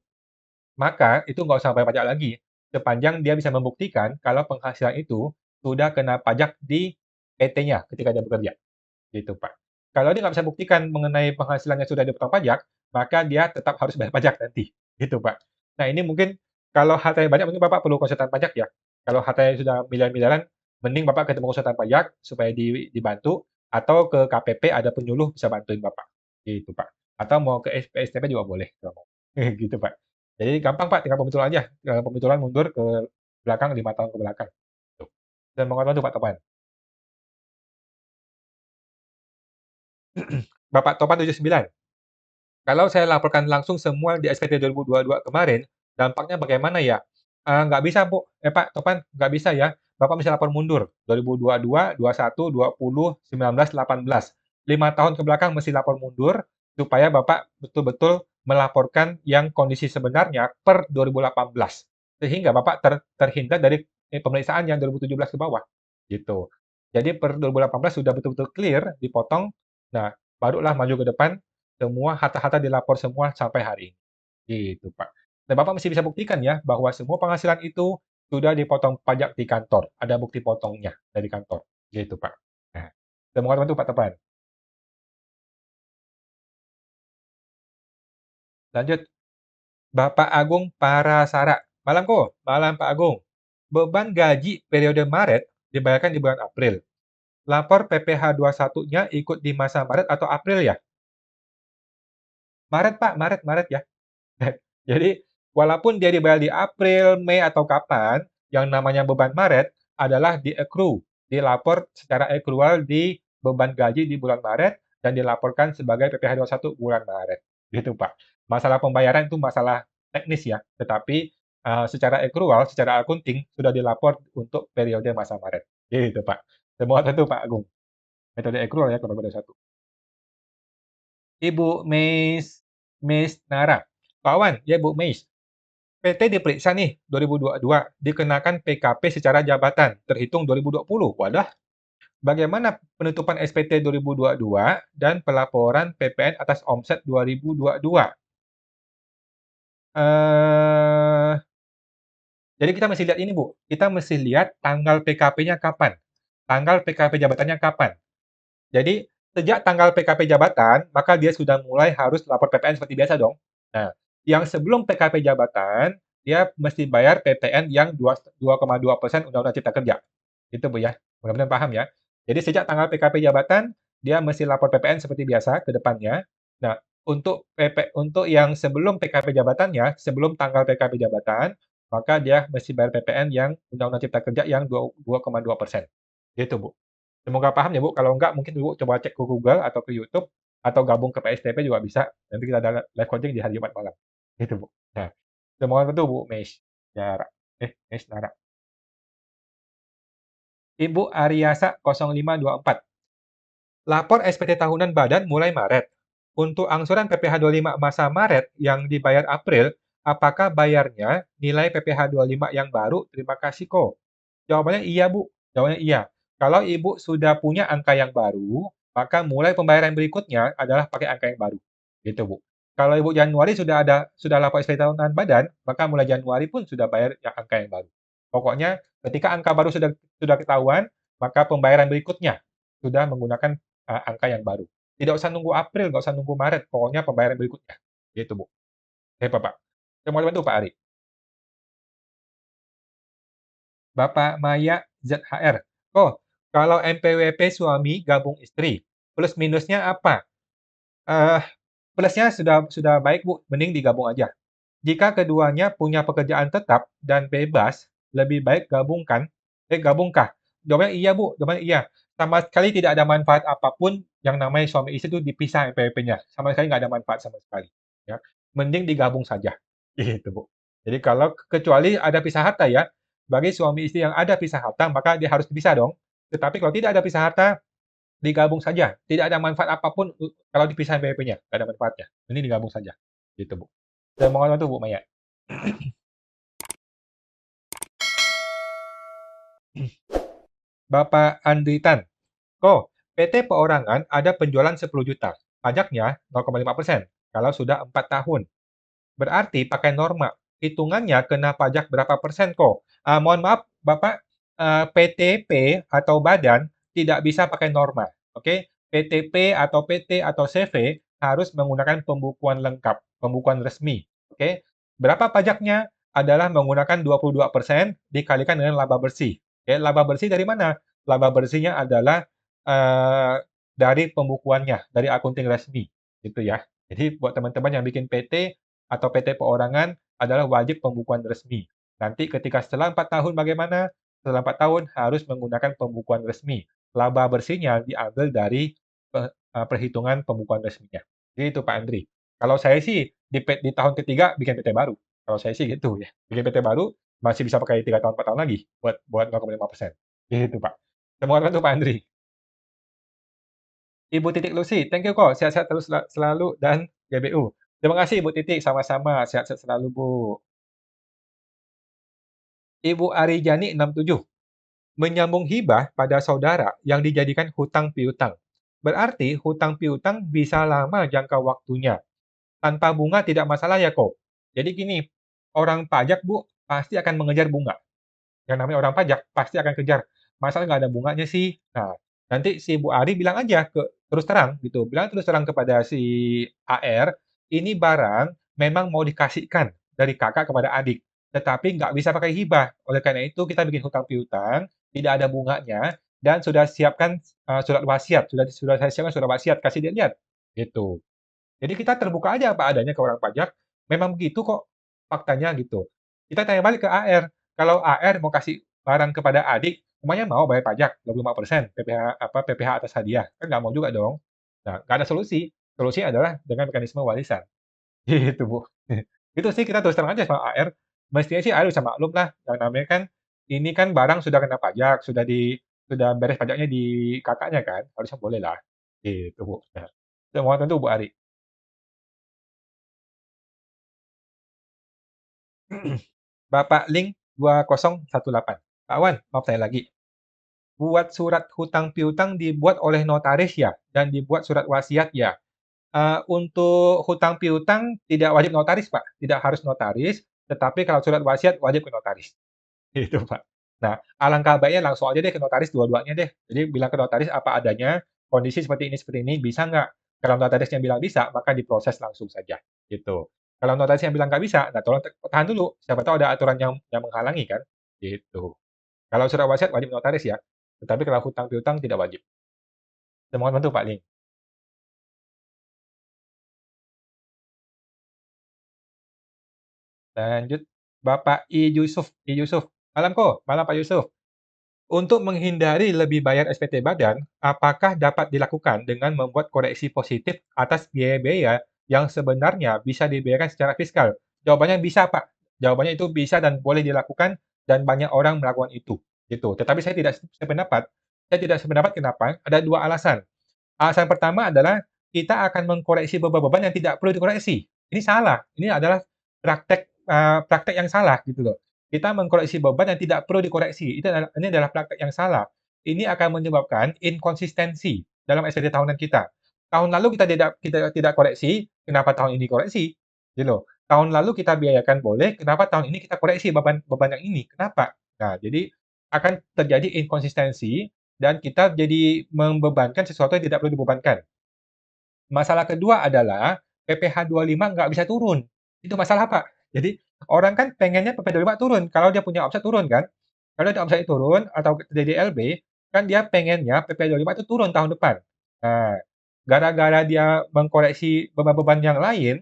Maka itu nggak usah bayar pajak lagi. Sepanjang dia bisa membuktikan kalau penghasilan itu sudah kena pajak di PT-nya ketika dia bekerja. Gitu, Pak. Kalau dia nggak bisa buktikan mengenai penghasilannya sudah dipotong pajak, maka dia tetap harus bayar pajak nanti. Gitu, Pak. Nah, ini mungkin kalau hartanya banyak, mungkin Bapak perlu konsultan pajak ya. Kalau hartanya sudah miliar-miliaran, mending Bapak ketemu konsultan pajak supaya dibantu, atau ke KPP ada penyuluh bisa bantuin Bapak. Gitu, Pak. Atau mau ke SPSTP juga boleh. Kalau mau. Gitu, Pak. Jadi gampang, Pak. Tinggal pembetulan aja. Pembetulan mundur ke belakang 5 tahun ke belakang. Tuh. Dan mau bantu Pak Topan. Bapak Topan 79. Kalau saya laporkan langsung semua di SPT 2022 kemarin, dampaknya bagaimana ya? Nggak bisa, Bu. Pak Topan, nggak bisa ya. Bapak mesti lapor mundur. 2022, 21, 20, 19, 18. 5 tahun ke belakang mesti lapor mundur, supaya Bapak betul-betul melaporkan yang kondisi sebenarnya per 2018. Sehingga Bapak terhindar dari pemeriksaan yang 2017 ke bawah. Gitu. Jadi per 2018 sudah betul-betul clear, dipotong. Nah, barulah maju ke depan, semua harta-harta dilapor semua sampai hari ini. Gitu, Pak. Dan Bapak mesti bisa buktikan ya bahwa semua penghasilan itu sudah dipotong pajak di kantor. Ada bukti potongnya dari kantor. Gitu, Pak. Nah, semoga bantu Pak Tepan. Lanjut, Bapak Agung Parasara. Malam kok, malam Pak Agung. Beban gaji periode Maret dibayarkan di bulan April. Lapor PPh 21-nya ikut di masa Maret atau April ya? Maret, Pak. Maret, Maret ya. Jadi, walaupun dia dibayar di April, Mei, atau kapan, yang namanya beban Maret adalah di-accrue, dilapor secara accrual di beban gaji di bulan Maret dan dilaporkan sebagai PPh 21 bulan Maret. Gitu, Pak. Masalah pembayaran itu masalah teknis ya, tetapi secara akrual, secara akunting sudah dilapor untuk periode masa Maret. Gitu, Pak. Semua tentu Pak Agung. Metode akrual ya kalau pada satu. Ibu Meis Nara. Pak Wan, ya Bu Meis. PT diperiksa nih 2022, dikenakan PKP secara jabatan, terhitung 2020. Wadah, bagaimana penutupan SPT 2022 dan pelaporan PPN atas omset 2022? Eh, jadi kita mesti lihat ini, Bu. Kita mesti lihat tanggal PKP-nya kapan. Tanggal PKP jabatannya kapan. Jadi, sejak tanggal PKP jabatan, maka dia sudah mulai harus lapor PPN seperti biasa dong. Nah, yang sebelum PKP jabatan, dia mesti bayar PPN yang 2,2% Undang-Undang Cipta Kerja. Itu Bu ya. Mudah-mudahan paham ya. Jadi sejak tanggal PKP jabatan, dia mesti lapor PPN seperti biasa ke depannya. Nah, untuk yang sebelum PKP jabatannya, sebelum tanggal PKP jabatan, maka dia mesti bayar PPN yang Undang-Undang Cipta Kerja yang 2,2%. Gitu, Bu. Semoga paham ya, Bu. Kalau enggak, mungkin Ibu coba cek ke Google atau ke YouTube, atau gabung ke PSTP juga bisa. Nanti kita ada live coaching di hari Jumat malam. Gitu, Bu. Nah, semoga betul, Bu Meis. Ya, Meis Nara. Ibu Ariasa 0524. Lapor SPT tahunan badan mulai Maret. Untuk angsuran PPh 25 masa Maret yang dibayar April, apakah bayarnya nilai PPh 25 yang baru? Terima kasih kok. Jawabannya iya, Bu. Jawabannya iya. Kalau Ibu sudah punya angka yang baru, maka mulai pembayaran berikutnya adalah pakai angka yang baru. Gitu, Bu. Kalau Ibu Januari sudah lapor SPT tahunan badan, maka mulai Januari pun sudah bayar yang angka yang baru. Pokoknya ketika angka baru sudah ketahuan, maka pembayaran berikutnya sudah menggunakan angka yang baru. Tidak usah nunggu April, nggak usah nunggu Maret, pokoknya pembayaran berikutnya. Gitu, Bu. Oke, Pak. Saya mau bantu, Pak Ari. Bapak Maya ZHR. Oh, kalau NPWP suami gabung istri, plus minusnya apa? Eh, Plusnya sudah baik, Bu. Mending digabung aja. Jika keduanya punya pekerjaan tetap dan bebas, lebih baik gabungkah? Jawabannya iya, Bu. Jawabannya iya. Sama sekali tidak ada manfaat apapun yang namanya suami istri itu dipisah NPWP-nya. Sama sekali nggak ada manfaat sama sekali. Ya. Mending digabung saja. Gitu, Bu. Jadi kalau kecuali ada pisah harta ya, bagi suami istri yang ada pisah harta, maka dia harus dipisah dong. Tetapi kalau tidak ada pisah harta, digabung saja. Tidak ada manfaat apapun kalau dipisah NPWP-nya. Nggak ada manfaatnya. Mending digabung saja. Gitu, Bu. Dan mohon bantu, Bu Maya. Bapak Andritan. Oh, PT Perorangan ada penjualan 10 juta. Pajaknya 0,5% kalau sudah 4 tahun. Berarti pakai norma. Hitungannya kena pajak berapa persen kok? Mohon maaf, Bapak, PTP atau badan tidak bisa pakai norma. Oke? PTP atau PT atau CV harus menggunakan pembukuan lengkap, pembukuan resmi. Oke? Berapa pajaknya? Adalah menggunakan 22% dikalikan dengan laba bersih. Oke, laba bersih dari mana? Laba bersihnya adalah dari pembukuannya, dari akunting resmi, gitu ya. Jadi buat teman-teman yang bikin PT atau PT Perorangan adalah wajib pembukuan resmi. Nanti ketika setelah 4 tahun bagaimana? Setelah 4 tahun harus menggunakan pembukuan resmi. Laba bersihnya diambil dari perhitungan pembukuan resminya. Jadi itu Pak Andri. Kalau saya sih di tahun ketiga bikin PT baru. Kalau saya sih gitu ya. Bikin PT baru masih bisa pakai 3 tahun 4 tahun lagi buat 0,5%. Gitu Pak. Semoga itu Pak Andri. Ibu Titik Lucy, thank you kok. Sehat-sehat terus selalu dan GBU. Terima kasih Ibu Titik, sama-sama. Sehat-sehat selalu, Bu. Ibu Arijani 67. Menyambung hibah pada saudara yang dijadikan hutang piutang. Berarti hutang piutang bisa lama jangka waktunya. Tanpa bunga tidak masalah ya kok. Jadi gini, orang pajak Bu pasti akan mengejar bunga. Yang namanya orang pajak pasti akan kejar. Masa nggak ada bunganya sih? Nah, nanti si Bu Ari bilang aja terus terang gitu, bilang terus terang kepada si AR, ini barang memang mau dikasihkan dari kakak kepada adik, tetapi nggak bisa pakai hibah. Oleh karena itu kita bikin hutang piutang, tidak ada bunganya, dan sudah siapkan surat wasiat, sudah saya siapkan surat wasiat, kasih dia lihat, gitu. Jadi kita terbuka aja apa adanya ke orang pajak, memang begitu kok faktanya gitu. Kita tanya balik ke AR, kalau AR mau kasih barang kepada adik, semuanya mau bayar pajak 25% PPh atas hadiah, kan nggak mau juga dong. Nah, nggak ada solusi. Solusinya adalah dengan mekanisme warisan. Gitu, Bu. Itu sih kita terus terang aja sama AR. mestinya sih Anda bisa maklum lah, yang namanya kan ini kan barang sudah kena pajak, sudah beres pajaknya di Kakaknya kan, harusnya boleh lah. Gitu, Bu. Nah, mohon tentu Bu Ari. Bapak Link 2018. Pak Wan, maaf saya lagi. Buat surat hutang piutang dibuat oleh notaris ya, dan dibuat surat wasiat ya. Untuk hutang piutang tidak wajib notaris, Pak. Tidak harus notaris, tetapi kalau surat wasiat wajib ke notaris. Itu, Pak. Nah, alangkah baiknya langsung aja deh ke notaris dua-duanya deh. Jadi bilang ke notaris apa adanya, kondisi seperti ini, bisa nggak? Kalau notarisnya bilang bisa, maka diproses langsung saja. Gitu. Kalau notarisnya bilang nggak bisa, nah tolong tahan dulu. Siapa tahu ada aturan yang menghalangi kan? Gitu. Kalau surat wasiat wajib notaris ya. Tetapi kalau hutang piutang tidak wajib. Semoga bantu Pak Ling. Lanjut. Bapak I. Yusuf. I. Yusuf. Malam kok. Malam Pak Yusuf. Untuk menghindari lebih bayar SPT badan, apakah dapat dilakukan dengan membuat koreksi positif atas biaya-biaya yang sebenarnya bisa dibayarkan secara fiskal? Jawabannya bisa, Pak. Jawabannya itu bisa dan boleh dilakukan dan banyak orang melakukan itu. Gitu. Tetapi saya tidak sependapat. Saya tidak sependapat kenapa? Ada dua alasan. Alasan pertama adalah kita akan mengkoreksi beban-beban yang tidak perlu dikoreksi. Ini salah. Ini adalah praktek yang salah gitu loh. Kita mengkoreksi beban yang tidak perlu dikoreksi. Ini adalah praktek yang salah. Ini akan menyebabkan inkonsistensi dalam SPT tahunan kita. Tahun lalu kita tidak koreksi, kenapa tahun ini koreksi? Gitu loh. Tahun lalu kita biayakan boleh, kenapa tahun ini kita koreksi beban beban yang ini? Kenapa? Nah, jadi akan terjadi inkonsistensi dan kita jadi membebankan sesuatu yang tidak perlu dibebankan. Masalah kedua adalah PPh 25 nggak bisa turun. Itu masalah, Pak. Jadi orang kan pengennya PP 25 turun, kalau dia punya omset turun kan. Kalau dia omset turun atau terjadi LB, kan dia pengennya PP 25 itu turun tahun depan. Nah, gara-gara dia mengkoreksi beban-beban yang lain,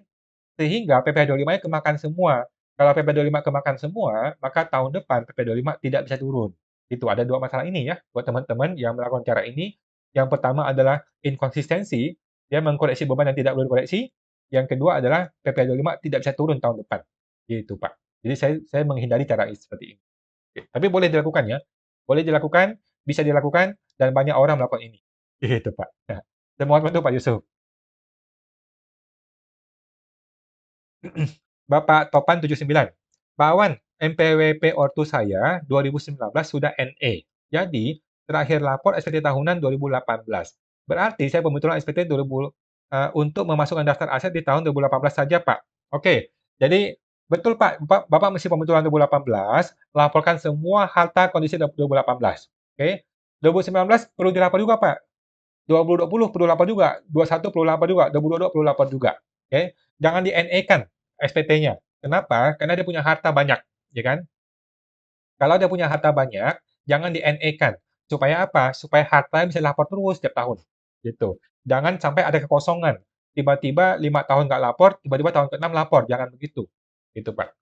sehingga PP 25-nya kemakan semua. Kalau PP 25 kemakan semua, maka tahun depan PP 25 tidak bisa turun. Itu ada dua masalah ini ya buat teman-teman yang melakukan cara ini. Yang pertama adalah inkonsistensi, dia mengkoreksi beban yang tidak perlu dikoreksi. Yang kedua adalah PP 25 tidak bisa turun tahun depan. Gitu, Pak. Jadi saya menghindari cara seperti ini. Oke, tapi boleh dilakukan ya. Boleh dilakukan, bisa dilakukan, dan banyak orang melakukan ini. Gitu, Pak. Nah, saya mohon bantu Pak Yusuf. Bapak Topan 79. Pak Wan, MPWP ortu saya 2019 sudah NE. Jadi, terakhir lapor SPT tahunan 2018. Berarti saya pembetulan SPT 2000 untuk memasukkan daftar aset di tahun 2018 saja, Pak. Oke, jadi betul Pak, Bapak mesti pembetulan 2018, laporkan semua harta kondisi 2018. Oke, 2019 perlu dilapor juga, Pak. 2020 perlu lapor juga, 21 perlu lapor juga, 2022 perlu lapor juga. Oke, jangan di NE-kan SPT-nya. Kenapa? Karena dia punya harta banyak, ya kan? Kalau dia punya harta banyak, jangan di NE-kan. Supaya apa? Supaya harta bisa lapor terus setiap tahun. Gitu. Jangan sampai ada kekosongan. Tiba-tiba 5 tahun nggak lapor, tiba-tiba tahun ke-6 lapor. Jangan begitu. Gitu, Pak.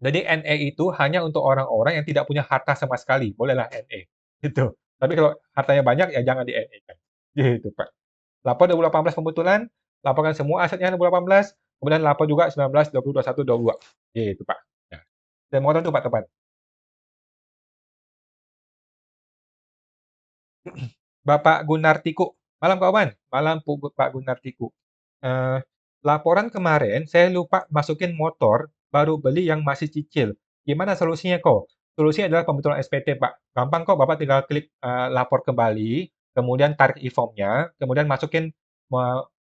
Jadi NE itu hanya untuk orang-orang yang tidak punya harta sama sekali. Bolehlah NE. Gitu. Tapi kalau hartanya banyak, ya jangan di NE-kan. Gitu, Pak. Lapor 2018 pembetulan, laporkan semua asetnya 2018, kemudian lapor juga 19, 20, 21, 22. Gitu, Pak. Nah, dan mohon tuh Pak Tepan. Bapak Gunartiku. Malam kawan. Malam Pak Gunartiku. Eh, Laporan kemarin saya lupa masukin motor baru beli yang masih cicil. Gimana solusinya kok? Solusinya adalah pembetulan SPT, Pak. Gampang kok, Bapak tinggal klik lapor kembali, kemudian tarik e-formnya, kemudian masukin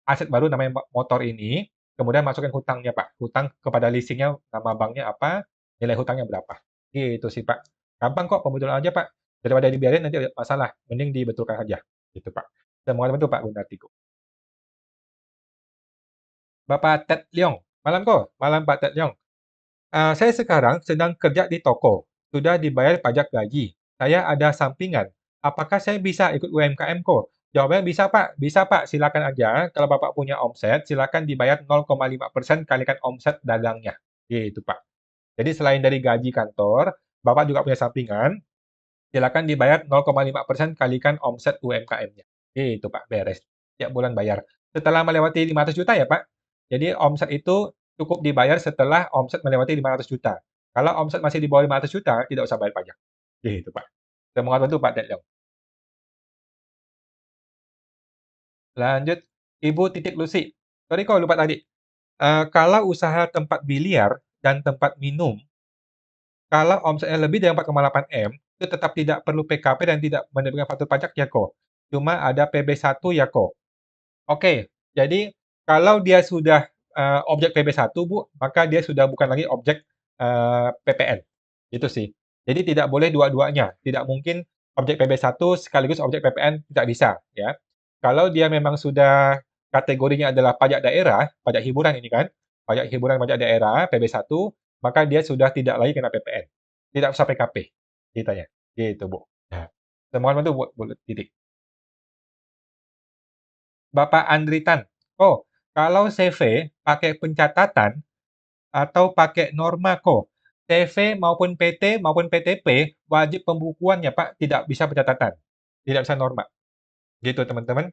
aset baru namanya motor ini, kemudian masukin hutangnya, Pak. Hutang kepada leasingnya, nama banknya apa, nilai hutangnya berapa. Gitu sih, Pak. Gampang kok, pembetulan aja, Pak. Daripada dibiarin nanti ada masalah, mending dibetulkan aja. Gitu, Pak. Dan mohon bantu Pak Gunartiku. Bapak Ted Leong. Malam kok, malam Pak Ted Leong. Saya sekarang sedang kerja di toko. Sudah dibayar pajak gaji. Saya ada sampingan. Apakah saya bisa ikut UMKM kok? Jawabannya bisa Pak. Bisa Pak, silakan aja. Kalau Bapak punya omset, silakan dibayar 0,5% kalikan omset dagangnya. Gitu Pak. Jadi selain dari gaji kantor, Bapak juga punya sampingan. Silakan dibayar 0,5% kalikan omset UMKM-nya. Itu Pak, beres. Tiap bulan bayar. Setelah melewati 500 juta ya Pak. Jadi omset itu cukup dibayar setelah omset melewati 500 juta. Kalau omset masih di bawah 500 juta, tidak usah bayar pajak. Gitu, Pak. Semoga bantu Pak Ted Leong. Lanjut, Ibu Titik Lucy. Sorry kok lupa tadi. Kalau usaha tempat biliar dan tempat minum, kalau omsetnya lebih dari 4,8 M, itu tetap tidak perlu PKP dan tidak menerbitkan faktur pajak ya kok. Cuma ada PB1 ya kok. Oke, jadi kalau dia sudah objek PB1, Bu, maka dia sudah bukan lagi objek PPN. Itu sih. Jadi tidak boleh dua-duanya. Tidak mungkin objek PB1 sekaligus objek PPN, tidak bisa, ya. Kalau dia memang sudah kategorinya adalah pajak daerah, pajak hiburan ini kan, pajak hiburan pajak daerah PB1, maka dia sudah tidak lagi kena PPN. Tidak usah PKP ceritanya. Gitu, Bu. Nah, semoga itu Bu Titik. Bapak Andritan. Oh, kalau CV pakai pencatatan atau pakai norma kok. CV maupun PT maupun PTP wajib pembukuannya, Pak, tidak bisa pencatatan. Tidak bisa norma. Gitu, teman-teman.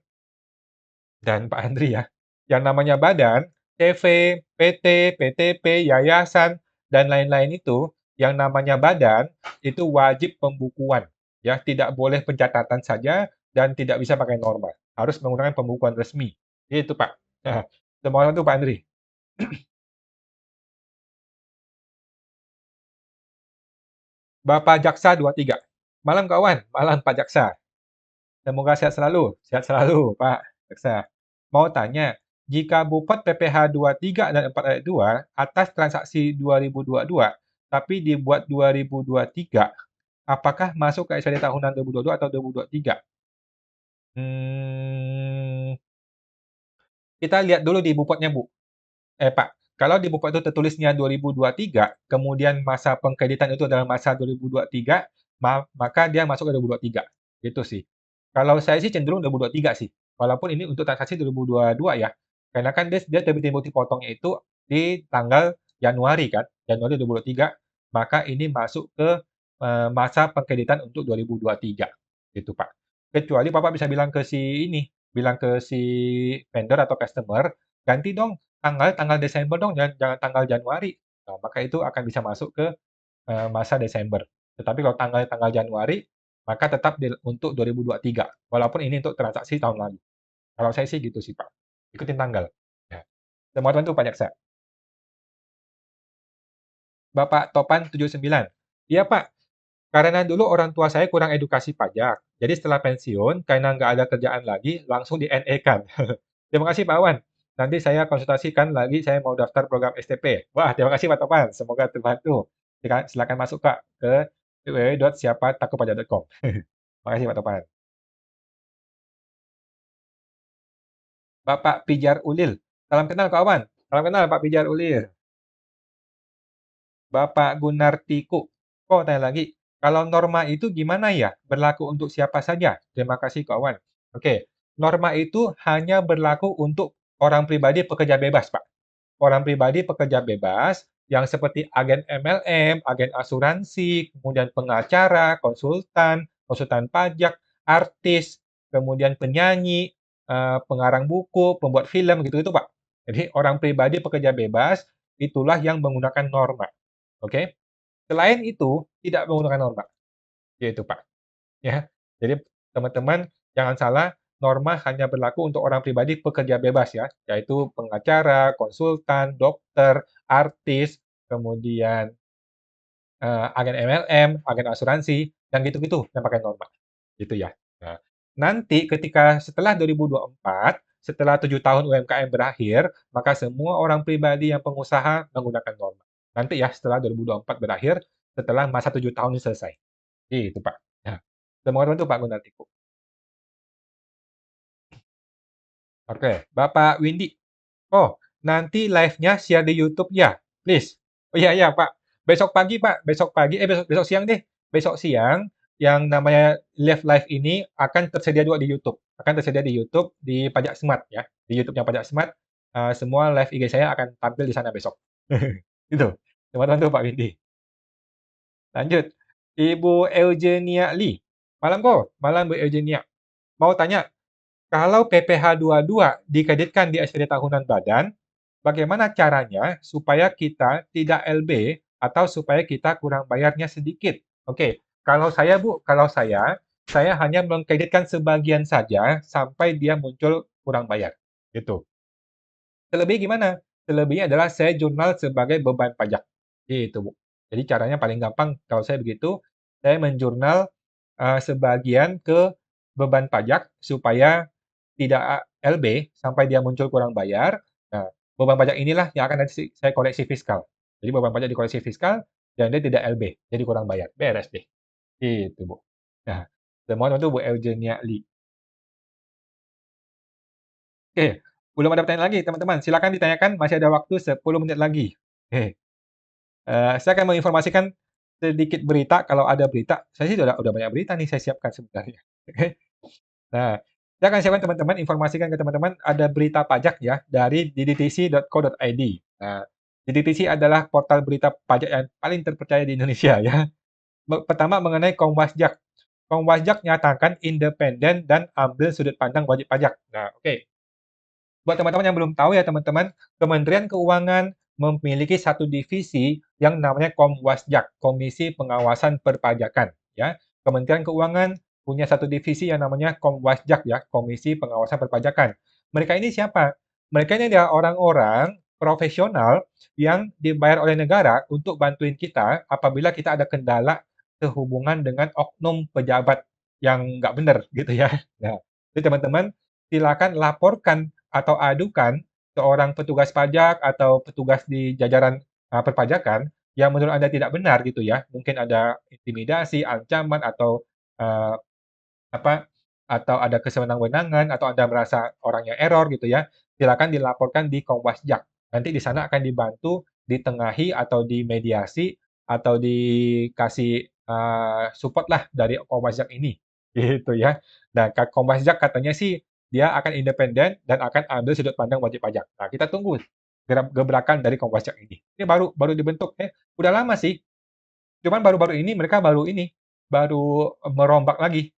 Dan Pak Andri ya, yang namanya badan, CV, PT, PTP, yayasan, dan lain-lain itu, yang namanya badan, itu wajib pembukuan. Ya, tidak boleh pencatatan saja dan tidak bisa pakai norma. Harus menggunakan pembukuan resmi. Itu, Pak. Nah, semua orang itu Pak Andri. Bapak Jaksa 23. Malam kawan, malam Pak Jaksa. Semoga sehat selalu. Sehat selalu, Pak Jaksa. Mau tanya, jika Bupet PPh 23 dan 4 ayat 2 atas transaksi 2022 tapi dibuat 2023, apakah masuk ke SPT tahunan 2022 atau 2023? Hmm, kita lihat dulu di Bupetnya, Bu. Pak, kalau di Bupet itu tertulisnya 2023, kemudian masa pengkreditan itu adalah masa 2023, maka dia masuk ke 2023. Gitu sih. Kalau saya sih cenderung 2023 sih. Walaupun ini untuk transaksi 2022 ya. Karena kan dia terbitin bukti potongnya itu di tanggal Januari kan, Januari 2023, maka ini masuk ke masa pengkreditan untuk 2023. Gitu, Pak. Kecuali Bapak bisa bilang ke si ini, bilang ke si vendor atau customer, ganti dong tanggal tanggal Desember dong, jangan tanggal Januari. Nah, maka itu akan bisa masuk ke masa Desember. Tetapi kalau tanggal-tanggal Januari, maka tetap untuk 2023. Walaupun ini untuk transaksi tahun lalu. Kalau saya sih gitu sih, Pak. Ikutin tanggal. Ya. Semua teman itu Pak Jaksa. Bapak Topan 79. Iya, Pak. Karena dulu orang tua saya kurang edukasi pajak. Jadi setelah pensiun, karena nggak ada kerjaan lagi, langsung di NE-kan. Terima kasih Pak Awan. Nanti saya konsultasikan lagi, saya mau daftar program STP. Wah, terima kasih Pak Topan. Semoga terbantu. Silakan masuk Kak ke www.siapatakupada.com. Terima kasih Pak Topan. Bapak Pijar Ulil. Salam kenal kawan. Salam kenal Pak Pijar Ulil. Bapak Gunartiku. Kok tanya lagi, kalau norma itu gimana ya? Berlaku untuk siapa saja? Terima kasih kawan. Oke, norma itu hanya berlaku untuk orang pribadi pekerja bebas, Pak. Orang pribadi pekerja bebas yang seperti agen MLM, agen asuransi, kemudian pengacara, konsultan, konsultan pajak, artis, kemudian penyanyi, pengarang buku, pembuat film gitu-gitu, Pak. Jadi orang pribadi pekerja bebas itulah yang menggunakan norma. Oke. Selain itu tidak menggunakan norma. Yaitu, Pak. Ya. Jadi teman-teman jangan salah, norma hanya berlaku untuk orang pribadi pekerja bebas ya, yaitu pengacara, konsultan, dokter, artis, kemudian agen MLM, agen asuransi, yang gitu-gitu yang pakai norma. Gitu ya. Nah, nanti ketika setelah 2024, setelah 7 tahun UMKM berakhir, maka semua orang pribadi yang pengusaha menggunakan norma. Nanti ya setelah 2024 berakhir, setelah masa 7 tahun ini selesai. Gitu, Pak. Nah, semoga membantu Pak Gunartiku. Oke, Bapak Windy. Oh, nanti live-nya share di YouTube ya, please. Oh iya iya Pak, besok pagi Pak, besok pagi, besok besok siang deh, besok siang yang namanya live ini akan tersedia juga di YouTube, akan tersedia di YouTube di Pajak Smart ya, di YouTube-nya Pajak Smart, semua live IG saya akan tampil di sana besok. Itu, teman-teman tuh Pak Windy. Lanjut, Ibu Eugenia Lee. Malam kok, malam Bu Eugenia. Mau tanya, kalau PPh 22 dikreditkan di SPT tahunan badan, bagaimana caranya supaya kita tidak LB atau supaya kita kurang bayarnya sedikit. Oke, kalau saya Bu, kalau saya hanya mengkreditkan sebagian saja sampai dia muncul kurang bayar, gitu. Selebihnya gimana? Selebihnya adalah saya jurnal sebagai beban pajak, gitu Bu. Jadi caranya paling gampang kalau saya begitu, saya menjurnal sebagian ke beban pajak supaya tidak LB sampai dia muncul kurang bayar. Nah, beban pajak inilah yang akan nanti saya koreksi fiskal. Jadi beban pajak dikoreksi fiskal dan dia tidak LB, jadi kurang bayar. Beres deh. Gitu, Bu. Nah, semoga itu Bu Eugenia Lee. Oke, belum ada pertanyaan lagi, teman-teman. Silakan ditanyakan, masih ada waktu 10 menit lagi. Oke, saya akan menginformasikan sedikit berita, kalau ada berita. Saya sih udah banyak berita nih saya siapkan sebenarnya. Oke. Nah, saya akan siapkan teman-teman, informasikan ke teman-teman ada berita pajak ya dari ddtc.co.id. Nah, DDTC adalah portal berita pajak yang paling terpercaya di Indonesia ya. Pertama mengenai Komwasjak. Komwasjak nyatakan independen dan ambil sudut pandang wajib pajak. Nah, oke. Buat teman-teman yang belum tahu ya teman-teman, Kementerian Keuangan memiliki satu divisi yang namanya Komwasjak, Komisi Pengawasan Perpajakan. Ya, Kementerian Keuangan punya satu divisi yang namanya Komwasjak ya, Komisi Pengawasan Perpajakan. Mereka ini siapa? Mereka ini adalah orang-orang profesional yang dibayar oleh negara untuk bantuin kita apabila kita ada kendala sehubungan dengan oknum pejabat yang nggak benar gitu ya. Nah, jadi teman-teman silakan laporkan atau adukan seorang petugas pajak atau petugas di jajaran perpajakan yang menurut Anda tidak benar gitu ya. Mungkin ada intimidasi, ancaman atau eh, apa atau ada kesewenang-wenangan atau Anda merasa orangnya error gitu ya. Silakan dilaporkan di Komwasjak. Nanti di sana akan dibantu ditengahi atau dimediasi atau dikasih support lah dari Komwasjak ini gitu ya. Nah, Komwasjak katanya sih dia akan independen dan akan ambil sudut pandang wajib pajak. Nah, kita tunggu gebrakan dari Komwasjak ini. Ini baru baru dibentuk, udah lama sih. Cuman baru-baru ini mereka baru merombak lagi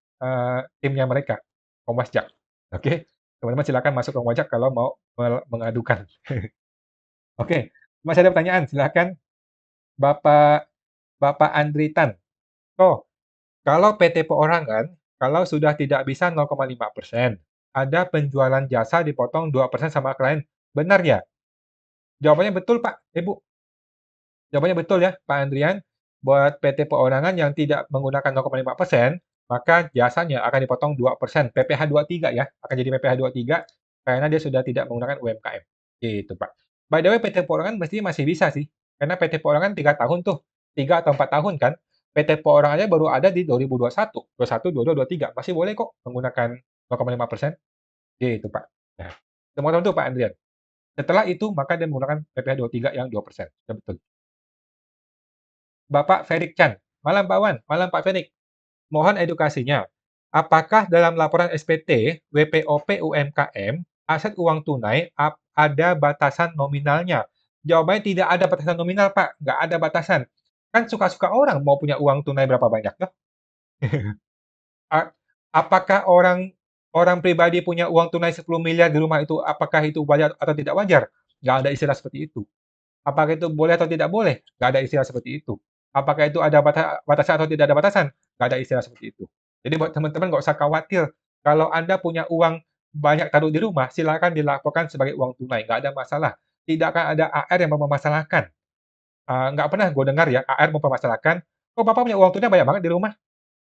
timnya mereka, Komwasjak. Oke, teman-teman silakan masuk Komwasjak kalau mau mengadukan. Oke, masih ada pertanyaan, silakan Bapak Bapak Andritan. Oh, kalau PT Perorangan, kalau sudah tidak bisa 0,5%, ada penjualan jasa dipotong 2% sama klien. Benar ya? Jawabannya betul, Pak. Ibu. Jawabannya betul ya, Pak Andrian. Buat PT Perorangan yang tidak menggunakan 0,5%, maka jasanya akan dipotong 2%. PPh 23 ya, akan jadi PPh 23 karena dia sudah tidak menggunakan UMKM. Gitu, Pak. By the way, PT Perorangan mestinya masih bisa sih. Karena PT Perorangan 3 tahun tuh. 3 atau 4 tahun kan. PT Perorangan aja baru ada di 2021, 21, 22, 23. Masih boleh kok menggunakan 0,5%. Gitu, Pak. Nah, semua tahu tuh Pak Andrian. Setelah itu, maka dia menggunakan PPh 23 yang 2%. Ya, betul. Bapak Ferik Chan. Malam Pak Wan, malam Pak Ferik. Mohon edukasinya. Apakah dalam laporan SPT, WPOP UMKM, aset uang tunai ada batasan nominalnya? Jawabannya tidak ada batasan nominal, Pak. Nggak ada batasan. Kan suka-suka orang mau punya uang tunai berapa banyak, ya? Apakah orang orang pribadi punya uang tunai 10 miliar di rumah itu, apakah itu wajar atau tidak wajar? Nggak ada istilah seperti itu. Apakah itu boleh atau tidak boleh? Nggak ada istilah seperti itu. Apakah itu ada batasan atau tidak ada batasan? Nggak ada istilah seperti itu. Jadi buat teman-teman nggak usah khawatir. Kalau Anda punya uang banyak taruh di rumah, silakan dilaporkan sebagai uang tunai. Nggak ada masalah. Tidak akan ada AR yang mempermasalahkan. Nggak pernah gue dengar ya AR mempermasalahkan, kok Bapak punya uang tunai banyak banget di rumah?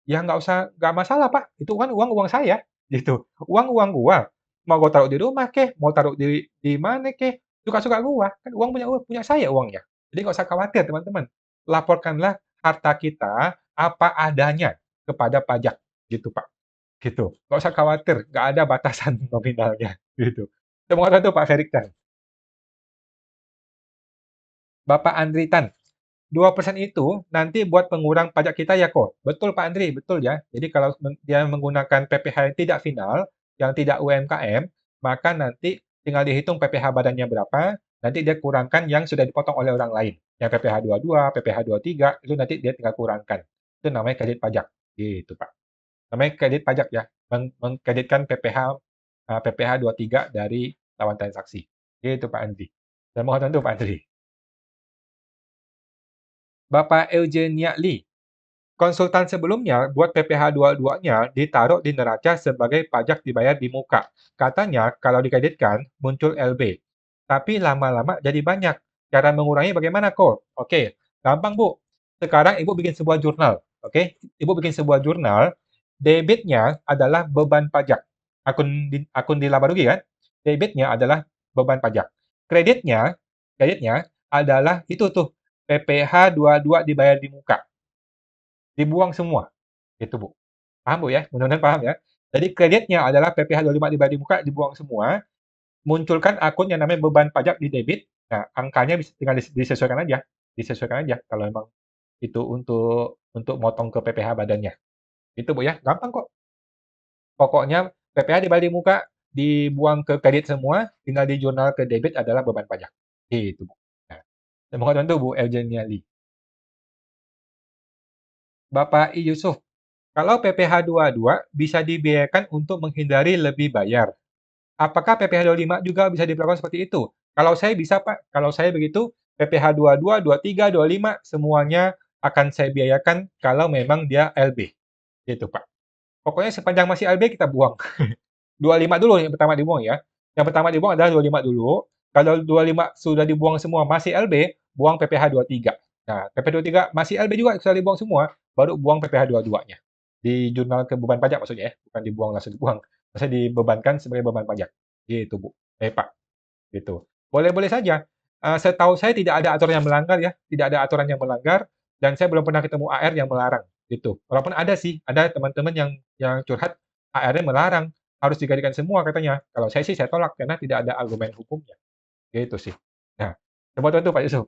Ya nggak usah, nggak masalah Pak. Itu kan uang saya, gitu. Uang gua. Mau gua taruh di rumah kek, mau taruh di mana kek, suka-suka gua. Kan uang punya saya uangnya. Jadi nggak usah khawatir teman-teman. Laporkanlah harta kita apa adanya kepada pajak, gitu Pak. Gitu. Nggak usah khawatir, nggak ada batasan nominalnya, gitu. Semoga itu Pak Ferik dan Bapak Andri Tan. 2% itu nanti buat pengurang pajak kita ya kok. Betul Pak Andri, betul ya. Jadi kalau dia menggunakan PPh yang tidak final, yang tidak UMKM, maka nanti tinggal dihitung PPh badannya berapa, nanti dia kurangkan yang sudah dipotong oleh orang lain. Yang PPh 22, PPh 23, itu nanti dia tinggal kurangkan. Itu namanya kredit pajak. Gitu Pak. Namanya kredit pajak ya. Mengkreditkan PPh 23 dari lawan transaksi. Gitu Pak Andri. Saya mohon bantu Pak Andri. Bapak Eugenia Lee. Konsultan sebelumnya buat PPh 22-nya ditaruh di neraca sebagai pajak dibayar di muka. Katanya kalau dikreditkan muncul LB. Tapi lama-lama jadi banyak. Cara mengurangi bagaimana kok? Oke, gampang Bu. Sekarang Ibu bikin sebuah jurnal. Oke, Ibu bikin sebuah jurnal. Debitnya adalah beban pajak. Akun di laba rugi kan? Debitnya adalah beban pajak. Kreditnya, kreditnya adalah itu tuh PPh 22 dibayar di muka. Dibuang semua. Itu, Bu. Paham, Bu, ya? Mudah-mudahan paham, ya. Jadi kreditnya adalah PPh 25 dibayar di muka, dibuang semua. Munculkan akun yang namanya beban pajak di debit. Nah, angkanya bisa tinggal disesuaikan aja. Disesuaikan aja kalau memang itu untuk motong ke PPh badannya. Itu, Bu, ya. Gampang kok. Pokoknya PPh dibayar di muka, dibuang ke kredit semua, tinggal di jurnal ke debit adalah beban pajak. Itu, Bu. Nah, saya mohon bantu, Bu Eugenia Lee. Bapak I. Yusuf, kalau PPh 22 bisa dibiayakan untuk menghindari lebih bayar. Apakah PPh 25 juga bisa diperlakukan seperti itu? Kalau saya bisa, Pak. Kalau saya begitu, PPh 22, 23, 25 semuanya akan saya biayakan kalau memang dia LB. Gitu, Pak. Pokoknya sepanjang masih LB kita buang. 25 dulu yang pertama dibuang ya. Yang pertama dibuang adalah 25 dulu. Kalau 25 sudah dibuang semua masih LB, buang PPh 23. Nah, PPh 23 masih LB juga sudah dibuang semua, baru buang PPh 22-nya. Di jurnal ke beban pajak maksudnya ya, bukan dibuang langsung dibuang. Maksudnya dibebankan sebagai beban pajak. Gitu, Bu. Pak. Gitu. Boleh-boleh saja. Setahu saya tidak ada aturan yang melanggar ya, tidak ada aturan yang melanggar dan saya belum pernah ketemu AR yang melarang gitu. Walaupun ada sih, ada teman-teman yang curhat AR-nya melarang, harus digajikan semua katanya. Kalau saya sih saya tolak karena tidak ada argumen hukumnya. Gitu sih. Nah, coba tuh Pak Yusuf.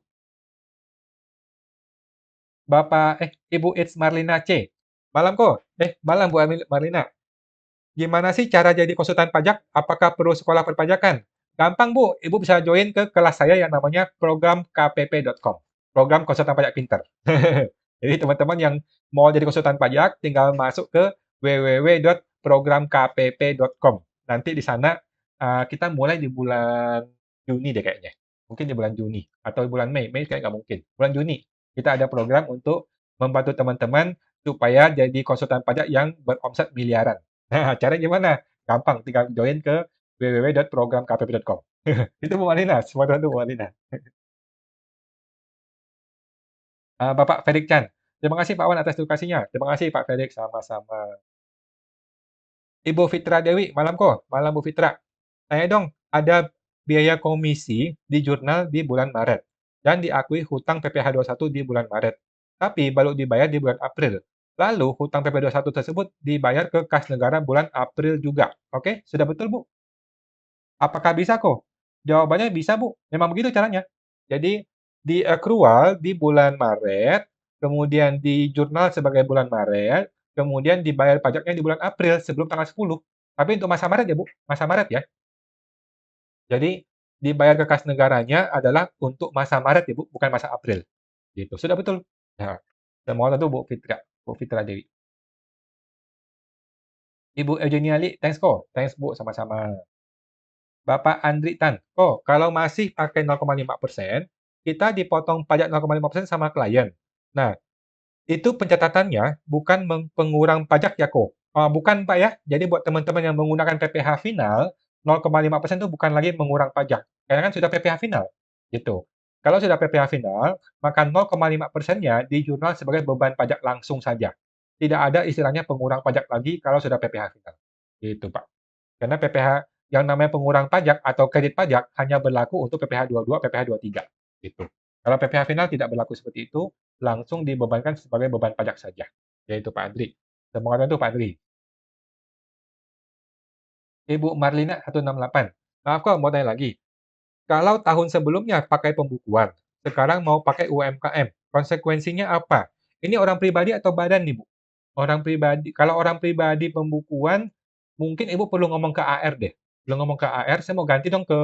Ibu It's Marlina C. Malam kok. Malam Bu Marlina. Gimana sih cara jadi konsultan pajak? Apakah perlu sekolah perpajakan? Gampang, Bu. Ibu bisa join ke kelas saya yang namanya program kpp.com. Program konsultan pajak pinter. Jadi teman-teman yang mau jadi konsultan pajak tinggal masuk ke www.programkpp.com. Nanti di sana kita mulai di bulan Juni deh kayaknya. Mungkin di bulan Juni atau bulan Mei. Mei kayaknya nggak mungkin. Bulan Juni kita ada program untuk membantu teman-teman supaya jadi konsultan pajak yang beromset miliaran. Nah, caranya gimana? Gampang, tinggal join ke www.programkpp.com. Itu Bu Malina, semua itu Bu Malina. Bapak Felix Chan. Terima kasih Pak Wan atas edukasinya. Terima kasih Pak Felix, sama-sama. Ibu Fitra Dewi, malam kok. Malam Bu Fitra. Tanya dong, ada biaya komisi di jurnal di bulan Maret dan diakui hutang PPh 21 di bulan Maret. Tapi baru dibayar di bulan April. Lalu hutang PPh 21 tersebut dibayar ke kas negara bulan April juga. Oke, sudah betul Bu? Apakah bisa kok? Jawabannya bisa, Bu. Memang begitu caranya. Jadi, di accrual di bulan Maret, kemudian di jurnal sebagai bulan Maret, kemudian dibayar pajaknya di bulan April sebelum tanggal 10. Tapi untuk masa Maret ya, Bu. Masa Maret ya. Jadi, dibayar ke kas negaranya adalah untuk masa Maret ya, Bu, bukan masa April. Gitu. Sudah betul. Nah, semua tentu Bu Fitra. Bu Fitra Dewi. Ibu Eugenia Lee, thanks kok. Thanks Bu, sama-sama. Bapak Andri Tan. Oh, kalau masih pakai 0,5%, kita dipotong pajak 0,5% sama klien. Nah, itu pencatatannya bukan pengurang pajak ya kok. Bukan Pak ya. Jadi buat teman-teman yang menggunakan PPh final, 0,5% itu bukan lagi mengurang pajak. Karena kan sudah PPh final. Gitu. Kalau sudah PPh final, maka 0,5%-nya di jurnal sebagai beban pajak langsung saja. Tidak ada istilahnya pengurang pajak lagi kalau sudah PPh final. Gitu Pak. Karena PPh yang namanya pengurang pajak atau kredit pajak hanya berlaku untuk PPh 22, PPh 23 gitu. Kalau PPh final tidak berlaku seperti itu, langsung dibebankan sebagai beban pajak saja, yaitu Pak Andri. Semoga itu Pak Andri. Ibu Marlina 168. Maaf kok, mau tanya lagi. Kalau tahun sebelumnya pakai pembukuan, sekarang mau pakai UMKM, konsekuensinya apa? Ini orang pribadi atau badan nih, Bu? Orang pribadi. Kalau orang pribadi pembukuan, mungkin Ibu perlu ngomong ke AR deh. Perlu ngomong ke AR, saya mau ganti dong ke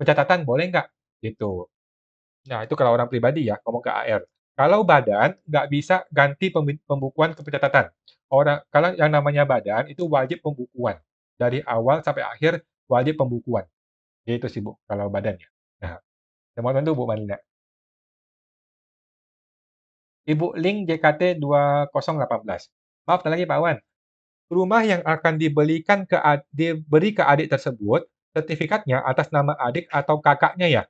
pencatatan, boleh nggak? Gitu. Nah, itu kalau orang pribadi ya, ngomong ke AR. Kalau badan, nggak bisa ganti pembukuan ke pencatatan. Kalau yang namanya badan, itu wajib pembukuan. Dari awal sampai akhir, wajib pembukuan. Gitu sih, Bu, kalau badannya. Nah, Semua tentu Bu Malina. Ibu Ling JKT 2018. Maaf, lagi Pak Wan. Rumah yang akan diberi ke adik tersebut, sertifikatnya atas nama adik atau kakaknya ya?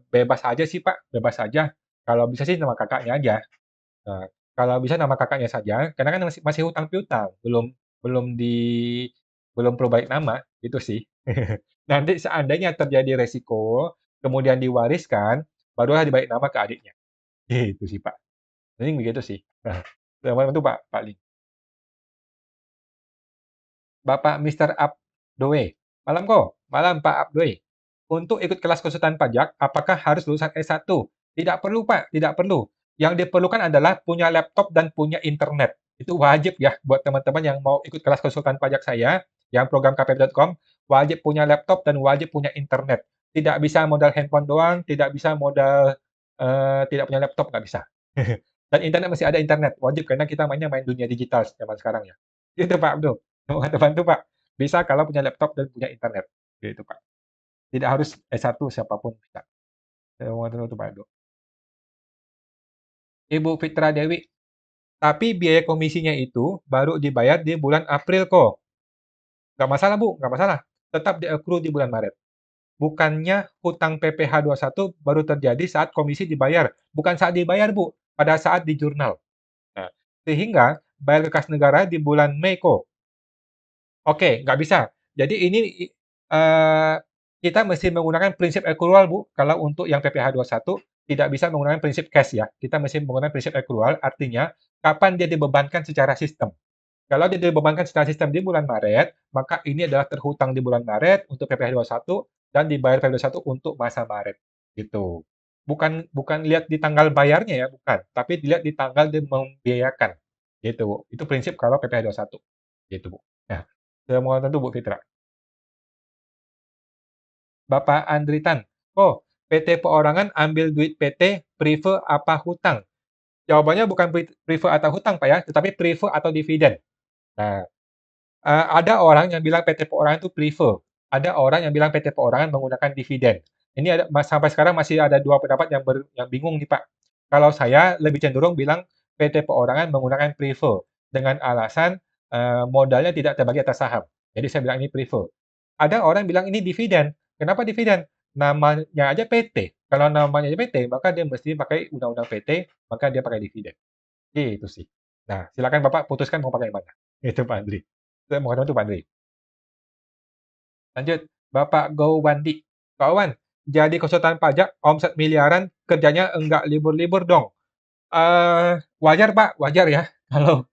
Bebas aja sih Pak, bebas aja. Kalau bisa sih nama kakaknya aja. Nah, kalau bisa nama kakaknya saja, karena kan masih masih hutang piutang, belum belum di belum perlu balik nama, itu sih. Nanti seandainya terjadi resiko, kemudian diwariskan, barulah dibalik nama ke adiknya. Gitu sih Pak. Mending begitu sih. Nah, itu Pak Ling. Bapak Mister Abdoe. Malam kok, malam Pak Abdoe. Untuk ikut kelas konsultan pajak, apakah harus lulusan S1? Tidak perlu Pak, tidak perlu. Yang diperlukan adalah punya laptop dan punya internet. Itu wajib ya buat teman-teman yang mau ikut kelas konsultan pajak saya, yang program kpp.com, wajib punya laptop dan wajib punya internet. Tidak bisa modal handphone doang, tidak bisa modal tidak punya laptop, nggak bisa. Dan internet masih ada internet, wajib karena kita mainnya main dunia digital zaman sekarang ya. Itu Pak Abdul. Semoga terbantu Pak. Bisa kalau punya laptop dan punya internet. Gitu Pak. Tidak harus S1 siapapun bisa. Semoga terbantu Pak Abdul. Ibu Fitra Dewi, tapi biaya komisinya itu baru dibayar di bulan April kok. Nggak masalah Bu, nggak masalah. Tetap di-accrue di bulan Maret. Bukannya hutang PPh 21 baru terjadi saat komisi dibayar. Bukan saat dibayar Bu, pada saat di jurnal. Nah, sehingga bayar ke kas negara di bulan Mei kok. Oke, nggak bisa. Jadi ini eee, kita mesti menggunakan prinsip accrual, Bu. Kalau untuk yang PPh 21 tidak bisa menggunakan prinsip cash ya. Kita mesti menggunakan prinsip accrual, artinya kapan dia dibebankan secara sistem. Kalau dia dibebankan secara sistem di bulan Maret, maka ini adalah terhutang di bulan Maret untuk PPh 21 dan dibayar PPh 21 untuk masa Maret, gitu. Bukan bukan lihat di tanggal bayarnya ya, bukan, tapi dilihat di tanggal dia membiayakan, gitu, Bu. Itu prinsip kalau PPh 21, gitu, Bu. Nah, semua tentu Bu Fitra. Bapak Andritan, oh, PT Perorangan ambil duit PT, prive apa hutang? Jawabannya bukan prive atau hutang, Pak ya, tetapi prive atau dividen. Nah, ada orang yang bilang PT Perorangan itu prive, ada orang yang bilang PT Perorangan menggunakan dividen. Ini sampai sekarang masih ada dua pendapat yang bingung nih Pak. Kalau saya lebih cenderung bilang PT Perorangan menggunakan prive dengan alasan modalnya tidak terbagi atas saham. Jadi saya bilang ini prive. Ada orang bilang ini dividen. Kenapa dividen? Namanya aja PT. Kalau namanya aja PT, maka dia mesti pakai undang-undang PT, maka dia pakai dividen. Gitu sih. Nah, silakan Bapak putuskan mau pakai yang mana. Itu Pak Andri. Saya mohon bantu Pak Andri. Lanjut, Bapak Gowandi. Pak Wan, jadi konsultan pajak omset miliaran, kerjanya enggak libur-libur dong. Wajar Pak, wajar ya. Kalau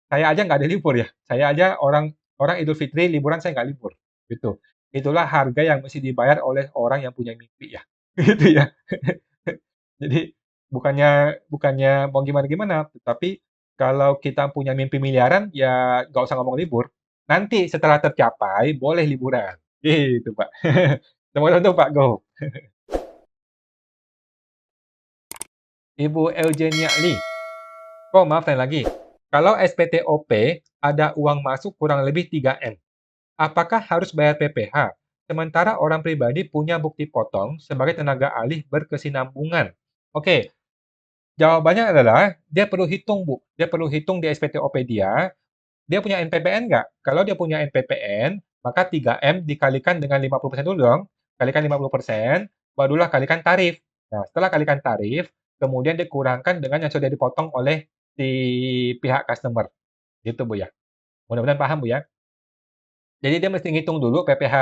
saya aja nggak ada libur ya. Saya aja orang orang Idul Fitri liburan saya nggak libur. Gitu. Itulah harga yang mesti dibayar oleh orang yang punya mimpi ya. Gitu ya. Jadi bukannya bukannya mau gimana-gimana, tetapi kalau kita punya mimpi miliaran, ya nggak usah ngomong libur. Nanti setelah tercapai, boleh liburan. Gitu, Pak. Semoga itu, Pak. Go. Ibu Eugenia Lee. Oh, maaf, tanya lagi. Kalau SPTOP ada uang masuk kurang lebih 3M, apakah harus bayar PPh? Sementara orang pribadi punya bukti potong sebagai tenaga alih berkesinambungan. Oke, jawabannya adalah dia perlu hitung, Bu. Dia perlu hitung di SPTOP dia punya NPPN nggak? Kalau dia punya NPPN, maka 3M dikalikan dengan 50% dulu dong. Kalikan 50%, barulah kalikan tarif. Nah, setelah kalikan tarif, kemudian dikurangkan dengan yang sudah dipotong oleh si pihak customer. Gitu, Bu ya. Mudah-mudahan paham, Bu ya. Jadi dia mesti ngitung dulu PPh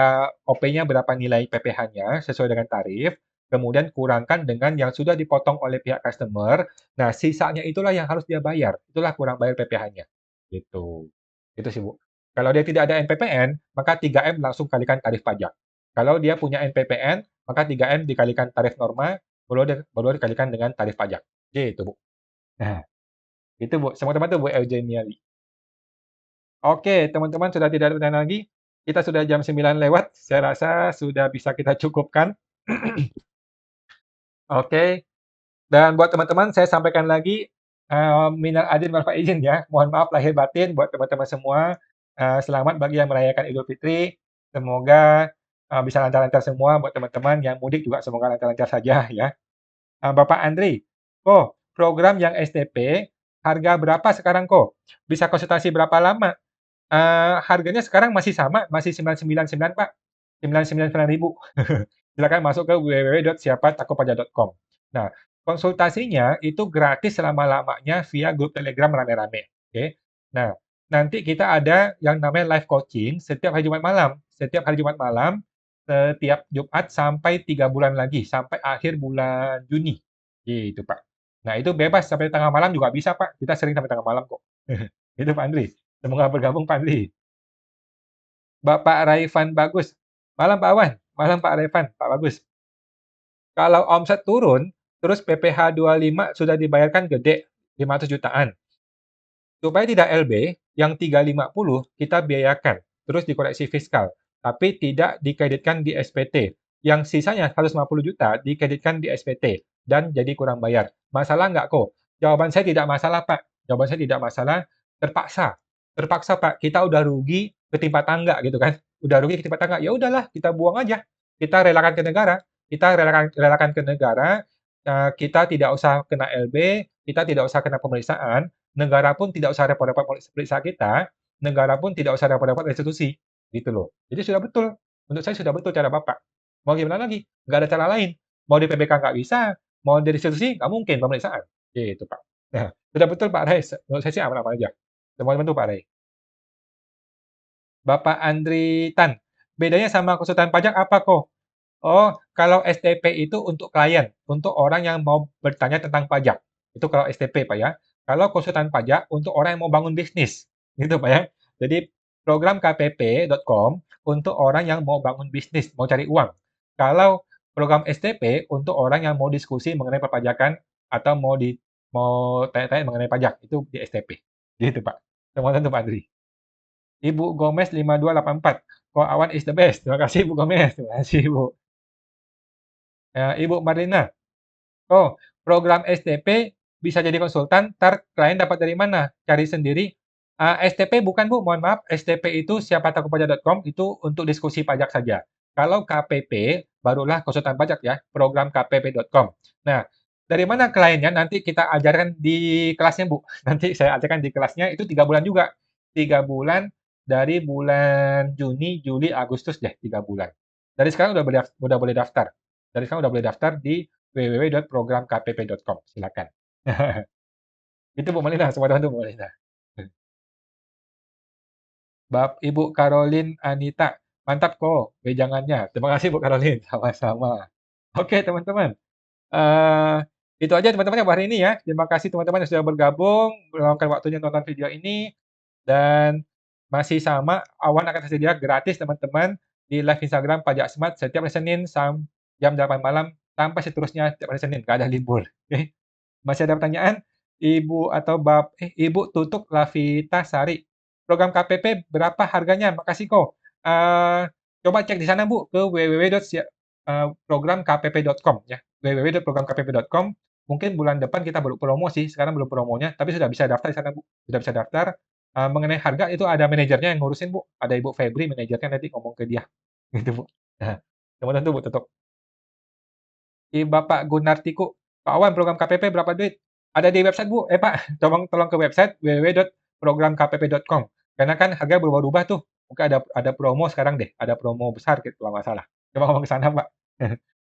OP-nya berapa nilai PPh-nya sesuai dengan tarif, kemudian kurangkan dengan yang sudah dipotong oleh pihak customer. Nah, sisanya itulah yang harus dia bayar. Itulah kurang bayar PPh-nya. Gitu. Itu sih, Bu. Kalau dia tidak ada NPPN, maka 3M langsung kalikan tarif pajak. Kalau dia punya NPPN, maka 3M dikalikan tarif norma, baru dikalikan dengan tarif pajak. Gitu, Bu. Nah, itu, Bu. Semua teman tuh, Bu Eugenia Lee. Oke, teman-teman sudah tidak ada pertanyaan lagi. Kita sudah jam 9 lewat. Saya rasa sudah bisa kita cukupkan. Oke. Dan buat teman-teman, saya sampaikan lagi, minal aidin wal faizin ya. Mohon maaf lahir batin buat teman-teman semua. Selamat bagi yang merayakan Idul Fitri. Semoga bisa lancar-lancar semua buat teman-teman yang mudik juga semoga lancar-lancar saja ya. Bapak Andri, program yang STP harga berapa sekarang kok? Bisa konsultasi berapa lama? Harganya sekarang masih sama, masih 999 Pak. 999.000. Silakan masuk ke www.siapatakopaja.com. Nah, konsultasinya itu gratis selama-lamanya via grup Telegram rame-rame. Oke. Nah, nanti kita ada yang namanya live coaching setiap hari Jumat malam. Setiap hari Jumat malam, setiap Jumat sampai 3 bulan lagi, sampai akhir bulan Juni. Gitu, Pak. Nah, itu bebas sampai tengah malam juga bisa, Pak. Kita sering sampai tengah malam kok. Itu Pak Andri. Semoga bergabung Pak Andri. Bapak Raifan Bagus. Malam Pak Awan. Malam Pak Raifan, Pak Bagus. Kalau omset turun, terus PPh 25 sudah dibayarkan gede, 500 jutaan. Supaya tidak LB, yang 350 kita biayakan, terus dikoreksi fiskal, tapi tidak dikreditkan di SPT. Yang sisanya 150 juta dikreditkan di SPT dan jadi kurang bayar. Masalah nggak kok? Jawaban saya tidak masalah, Pak. Jawaban saya tidak masalah, terpaksa. Terpaksa, Pak. Kita udah rugi ketimpa tangga gitu kan. Udah rugi ketimpa tangga, ya udahlah, kita buang aja. Kita relakan ke negara. Kita relakan ke negara, kita tidak usah kena LB, kita tidak usah kena pemeriksaan, negara pun tidak usah repot-repot periksa kita, negara pun tidak usah repot-repot restitusi, gitu loh. Jadi sudah betul, menurut saya sudah betul cara Bapak. Mau gimana lagi? Nggak ada cara lain. Mau di PBK nggak bisa, mau di restitusi nggak mungkin pemeriksaan. Gitu, Pak. Nah, sudah betul Pak Rai. Menurut saya sih aman-aman aja. Semua betul Pak Rai. Bapak Andri Tan, bedanya sama konsultan pajak apa kok? Oh, kalau STP itu untuk klien, untuk orang yang mau bertanya tentang pajak. Itu kalau STP, Pak ya. Kalau konsultan pajak untuk orang yang mau bangun bisnis. Gitu, Pak ya. Jadi program kpp.com untuk orang yang mau bangun bisnis, mau cari uang. Kalau program STP untuk orang yang mau diskusi mengenai perpajakan atau mau tanya-tanya mengenai pajak, itu di STP. Gitu, Pak. Terima kasih, Pak Adri. Ibu Gomez 5284. Ko Awan is the best. Terima kasih, Ibu Gomez. Terima kasih, Ibu. Ibu Marlina, program STP bisa jadi konsultan, ntar klien dapat dari mana? Cari sendiri. STP bukan Bu, mohon maaf. STP itu siapatakopaja.com itu untuk diskusi pajak saja. Kalau KPP, barulah konsultan pajak ya, program kpp.com. Nah, dari mana kliennya? Nanti kita ajarkan di kelasnya Bu. Nanti saya ajarkan di kelasnya, itu 3 bulan juga. 3 bulan dari bulan Juni, Juli, Agustus deh, 3 bulan. Dari sekarang udah boleh daftar. Dari sekarang udah boleh daftar di www.programkpp.com. Silakan. Itu Bu Melina, semua teman Bu Melina. Ibu Caroline Anita, mantap kok wejangannya. Terima kasih Bu Caroline, sama-sama. Oke teman-teman, eh itu aja teman-teman yang hari ini ya. Terima kasih teman-teman yang sudah bergabung, meluangkan waktunya nonton video ini. Dan masih sama, Awan akan tersedia gratis teman-teman di live Instagram Pajak Smart setiap hari Senin jam 8 malam sampai seterusnya setiap hari Senin, nggak ada libur. Oke. Masih ada pertanyaan? Ibu Tutuk Lavita Sari. Program KPP berapa harganya? Makasih kok. Coba cek di sana Bu ke www.programkpp.com ya. www.programkpp.com. Mungkin bulan depan kita baru promo sih, sekarang belum promonya, tapi sudah bisa daftar di sana Bu. Sudah bisa daftar. Mengenai harga itu ada manajernya yang ngurusin Bu. Ada Ibu Febri manajernya nanti ngomong ke dia. Gitu Bu. Nah, kemudian tuh Bu Tutuk. Bapak Gunartiku, Pak Awan program KPP berapa duit? Ada di website Bu, Pak, tolong ke website www.programkpp.com. Karena kan harga berubah-ubah tuh. Mungkin ada promo sekarang deh, ada promo besar gitu kalau nggak salah. Coba ngomong ke sana Pak.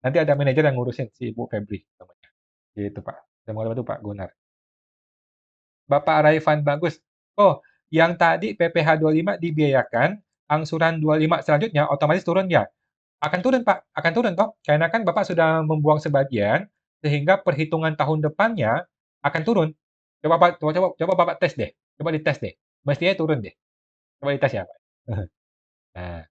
Nanti ada manajer yang ngurusin si Ibu Febri namanya. Gitu Pak. Terima kasih Pak Gunar. Bapak Raifan Bagus. Yang tadi PPh 25 dibiayakan, angsuran 25 selanjutnya otomatis turun ya? Akan turun, Pak, akan turun toh. Karena kan Bapak sudah membuang sebagian, sehingga perhitungan tahun depannya akan turun. Coba Bapak tes deh. Coba dites deh. Mestinya turun deh. Coba dites ya, Pak. Nah,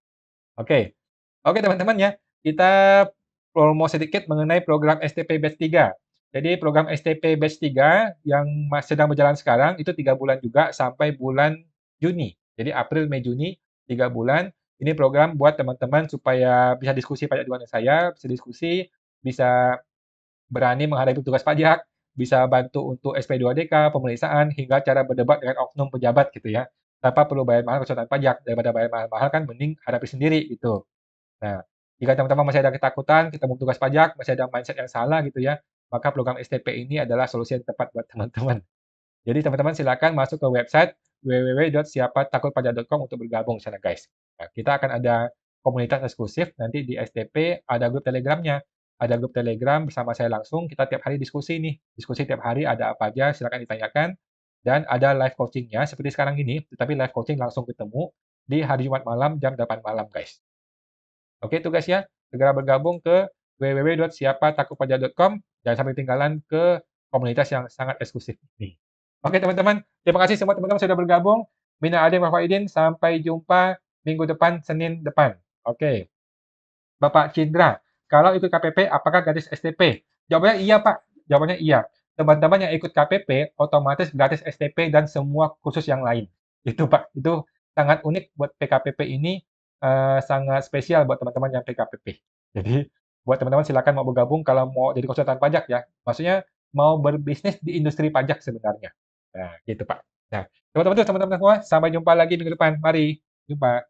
oke. Oke, teman-teman ya. Kita promo sedikit mengenai program STP Batch 3. Jadi program STP Batch 3 yang sedang berjalan sekarang itu 3 bulan juga sampai bulan Juni. Jadi April, Mei, Juni, 3 bulan. Ini program buat teman-teman supaya bisa diskusi pajak dengan saya, bisa diskusi, bisa berani menghadapi tugas pajak, bisa bantu untuk SP2DK, pemeriksaan, hingga cara berdebat dengan oknum pejabat gitu ya. Tanpa perlu bayar mahal konsultan pajak. Daripada bayar mahal-mahal kan mending hadapi sendiri gitu. Nah, Jika teman-teman masih ada ketakutan ketemu petugas pajak, masih ada mindset yang salah gitu ya, maka program STP ini adalah solusi yang tepat buat teman-teman. Jadi teman-teman silakan masuk ke website www.siapatakutpajak.com untuk bergabung sana guys. Nah, kita akan ada komunitas eksklusif nanti di STP, ada grup Telegramnya. Ada grup Telegram bersama saya langsung, kita tiap hari diskusi nih. Diskusi tiap hari ada apa aja, silakan ditanyakan. Dan ada live coachingnya seperti sekarang ini, tetapi live coaching langsung ketemu di hari Jumat malam jam 8 malam guys. Oke itu guys ya, segera bergabung ke www.siapatakutpajak.com. Jangan sampai ketinggalan ke komunitas yang sangat eksklusif ini. Oke teman-teman, terima kasih semua teman-teman sudah bergabung. Mina Adin Wafaidin, sampai jumpa minggu depan, Senin depan. Oke, Bapak Cindra, kalau ikut KPP apakah gratis STP? Jawabannya iya Pak, jawabannya iya. Teman-teman yang ikut KPP otomatis gratis STP dan semua kursus yang lain. Itu Pak, itu sangat unik buat PKPP ini, sangat spesial buat teman-teman yang PKPP. Jadi buat teman-teman silakan mau bergabung kalau mau jadi konsultan pajak ya. Maksudnya mau berbisnis di industri pajak sebenarnya. Nah, gitu Pak. Nah, teman-teman semua, sampai jumpa lagi minggu depan. Mari, jumpa.